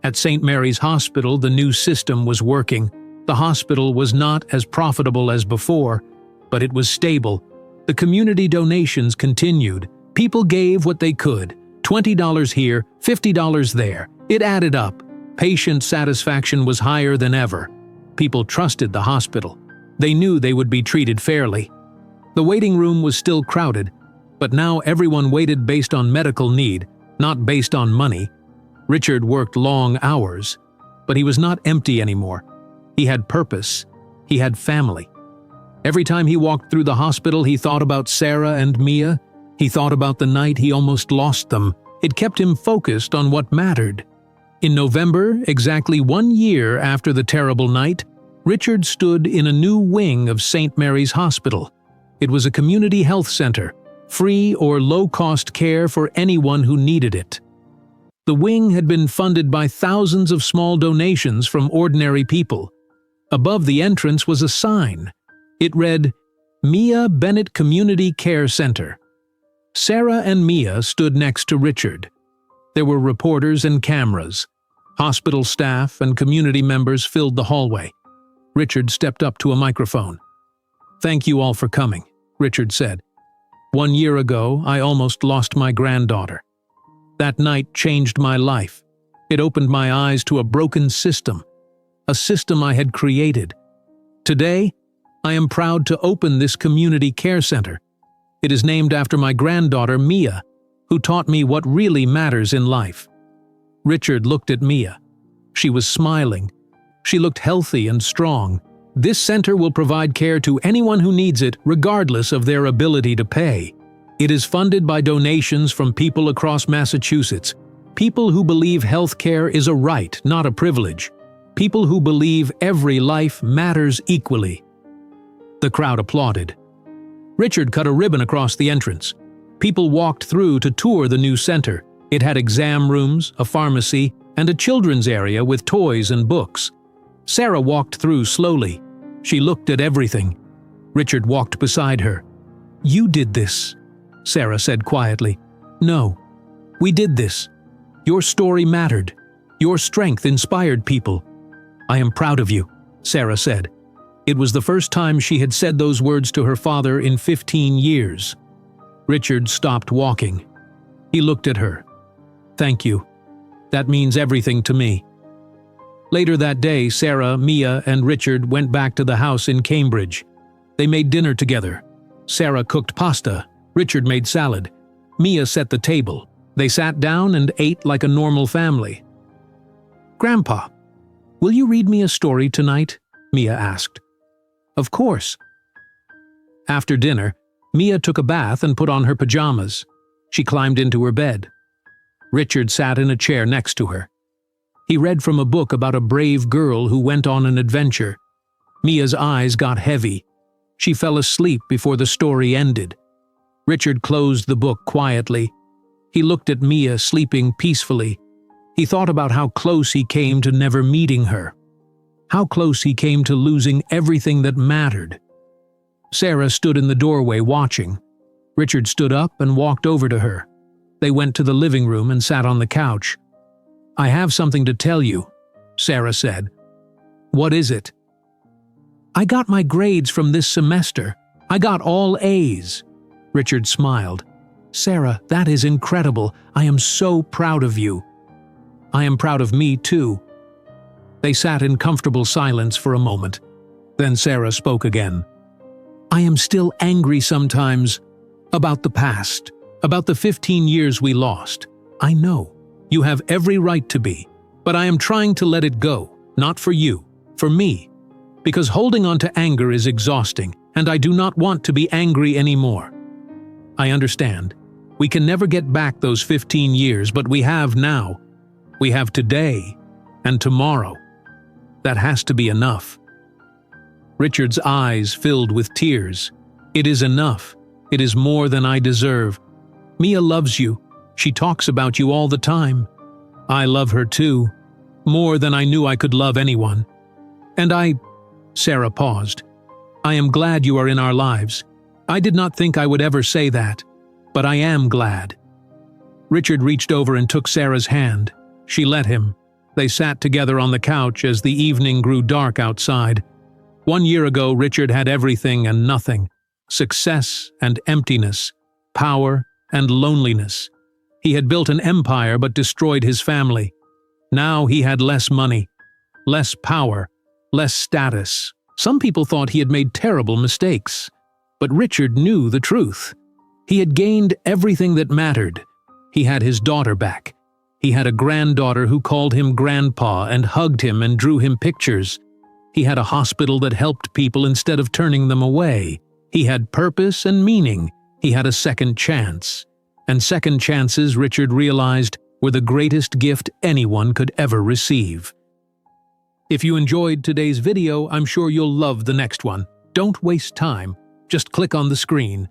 At St. Mary's Hospital, the new system was working. The hospital was not as profitable as before, but it was stable. The community donations continued. People gave what they could. $20 here, $50 there. It added up. Patient satisfaction was higher than ever. People trusted the hospital. They knew they would be treated fairly. The waiting room was still crowded, but now everyone waited based on medical need, not based on money. Richard worked long hours, but he was not empty anymore. He had purpose. He had family. Every time he walked through the hospital, he thought about Sarah and Mia. He thought about the night he almost lost them. It kept him focused on what mattered. In November, exactly 1 year after the terrible night, Richard stood in a new wing of St. Mary's Hospital. It was a community health center, free or low-cost care for anyone who needed it. The wing had been funded by thousands of small donations from ordinary people. Above the entrance was a sign. It read, Mia Bennett Community Care Center. Sarah and Mia stood next to Richard. There were reporters and cameras. Hospital staff and community members filled the hallway. Richard stepped up to a microphone. "Thank you all for coming," Richard said. "1 year ago, I almost lost my granddaughter. That night changed my life. It opened my eyes to a broken system, a system I had created. Today, I am proud to open this community care center. It is named after my granddaughter, Mia, who taught me what really matters in life." Richard looked at Mia. She was smiling. She looked healthy and strong. "This center will provide care to anyone who needs it, regardless of their ability to pay. It is funded by donations from people across Massachusetts, people who believe health care is a right, not a privilege, people who believe every life matters equally." The crowd applauded. Richard cut a ribbon across the entrance. People walked through to tour the new center. It had exam rooms, a pharmacy, and a children's area with toys and books. Sarah walked through slowly. She looked at everything. Richard walked beside her. "You did this," Sarah said quietly. "No, we did this. Your story mattered. Your strength inspired people. I am proud of you," Sarah said. It was the first time she had said those words to her father in 15 years. Richard stopped walking. He looked at her. "Thank you. That means everything to me." Later that day, Sarah, Mia, and Richard went back to the house in Cambridge. They made dinner together. Sarah cooked pasta. Richard made salad. Mia set the table. They sat down and ate like a normal family. "Grandpa, will you read me a story tonight?" Mia asked. "Of course." After dinner, Mia took a bath and put on her pajamas. She climbed into her bed. Richard sat in a chair next to her. He read from a book about a brave girl who went on an adventure. Mia's eyes got heavy. She fell asleep before the story ended. Richard closed the book quietly. He looked at Mia sleeping peacefully. He thought about how close he came to never meeting her. How close he came to losing everything that mattered. Sarah stood in the doorway watching. Richard stood up and walked over to her. They went to the living room and sat on the couch. "I have something to tell you," Sarah said. "What is it?" "I got my grades from this semester. I got all A's." Richard smiled. "Sarah, that is incredible. I am so proud of you." "I am proud of me, too." They sat in comfortable silence for a moment. Then Sarah spoke again. "I am still angry sometimes about the past, about the 15 years we lost. I know. You have every right to be. But I am trying to let it go, not for you, for me. Because holding on to anger is exhausting, and I do not want to be angry anymore. I understand. We can never get back those 15 years, but we have now. We have today and tomorrow. That has to be enough." Richard's eyes filled with tears. "It is enough. It is more than I deserve. Mia loves you. She talks about you all the time. I love her too, more than I knew I could love anyone. And Sarah paused. "I am glad you are in our lives. I did not think I would ever say that, but I am glad." Richard reached over and took Sarah's hand. She let him. They sat together on the couch as the evening grew dark outside. 1 year ago, Richard had everything and nothing. Success and emptiness. Power and loneliness. He had built an empire but destroyed his family. Now he had less money, less power, less status. Some people thought he had made terrible mistakes. But Richard knew the truth. He had gained everything that mattered. He had his daughter back. He had a granddaughter who called him grandpa and hugged him and drew him pictures. He had a hospital that helped people instead of turning them away. He had purpose and meaning. He had a second chance. And second chances, Richard realized, were the greatest gift anyone could ever receive. If you enjoyed today's video, I'm sure you'll love the next one. Don't waste time. Just click on the screen.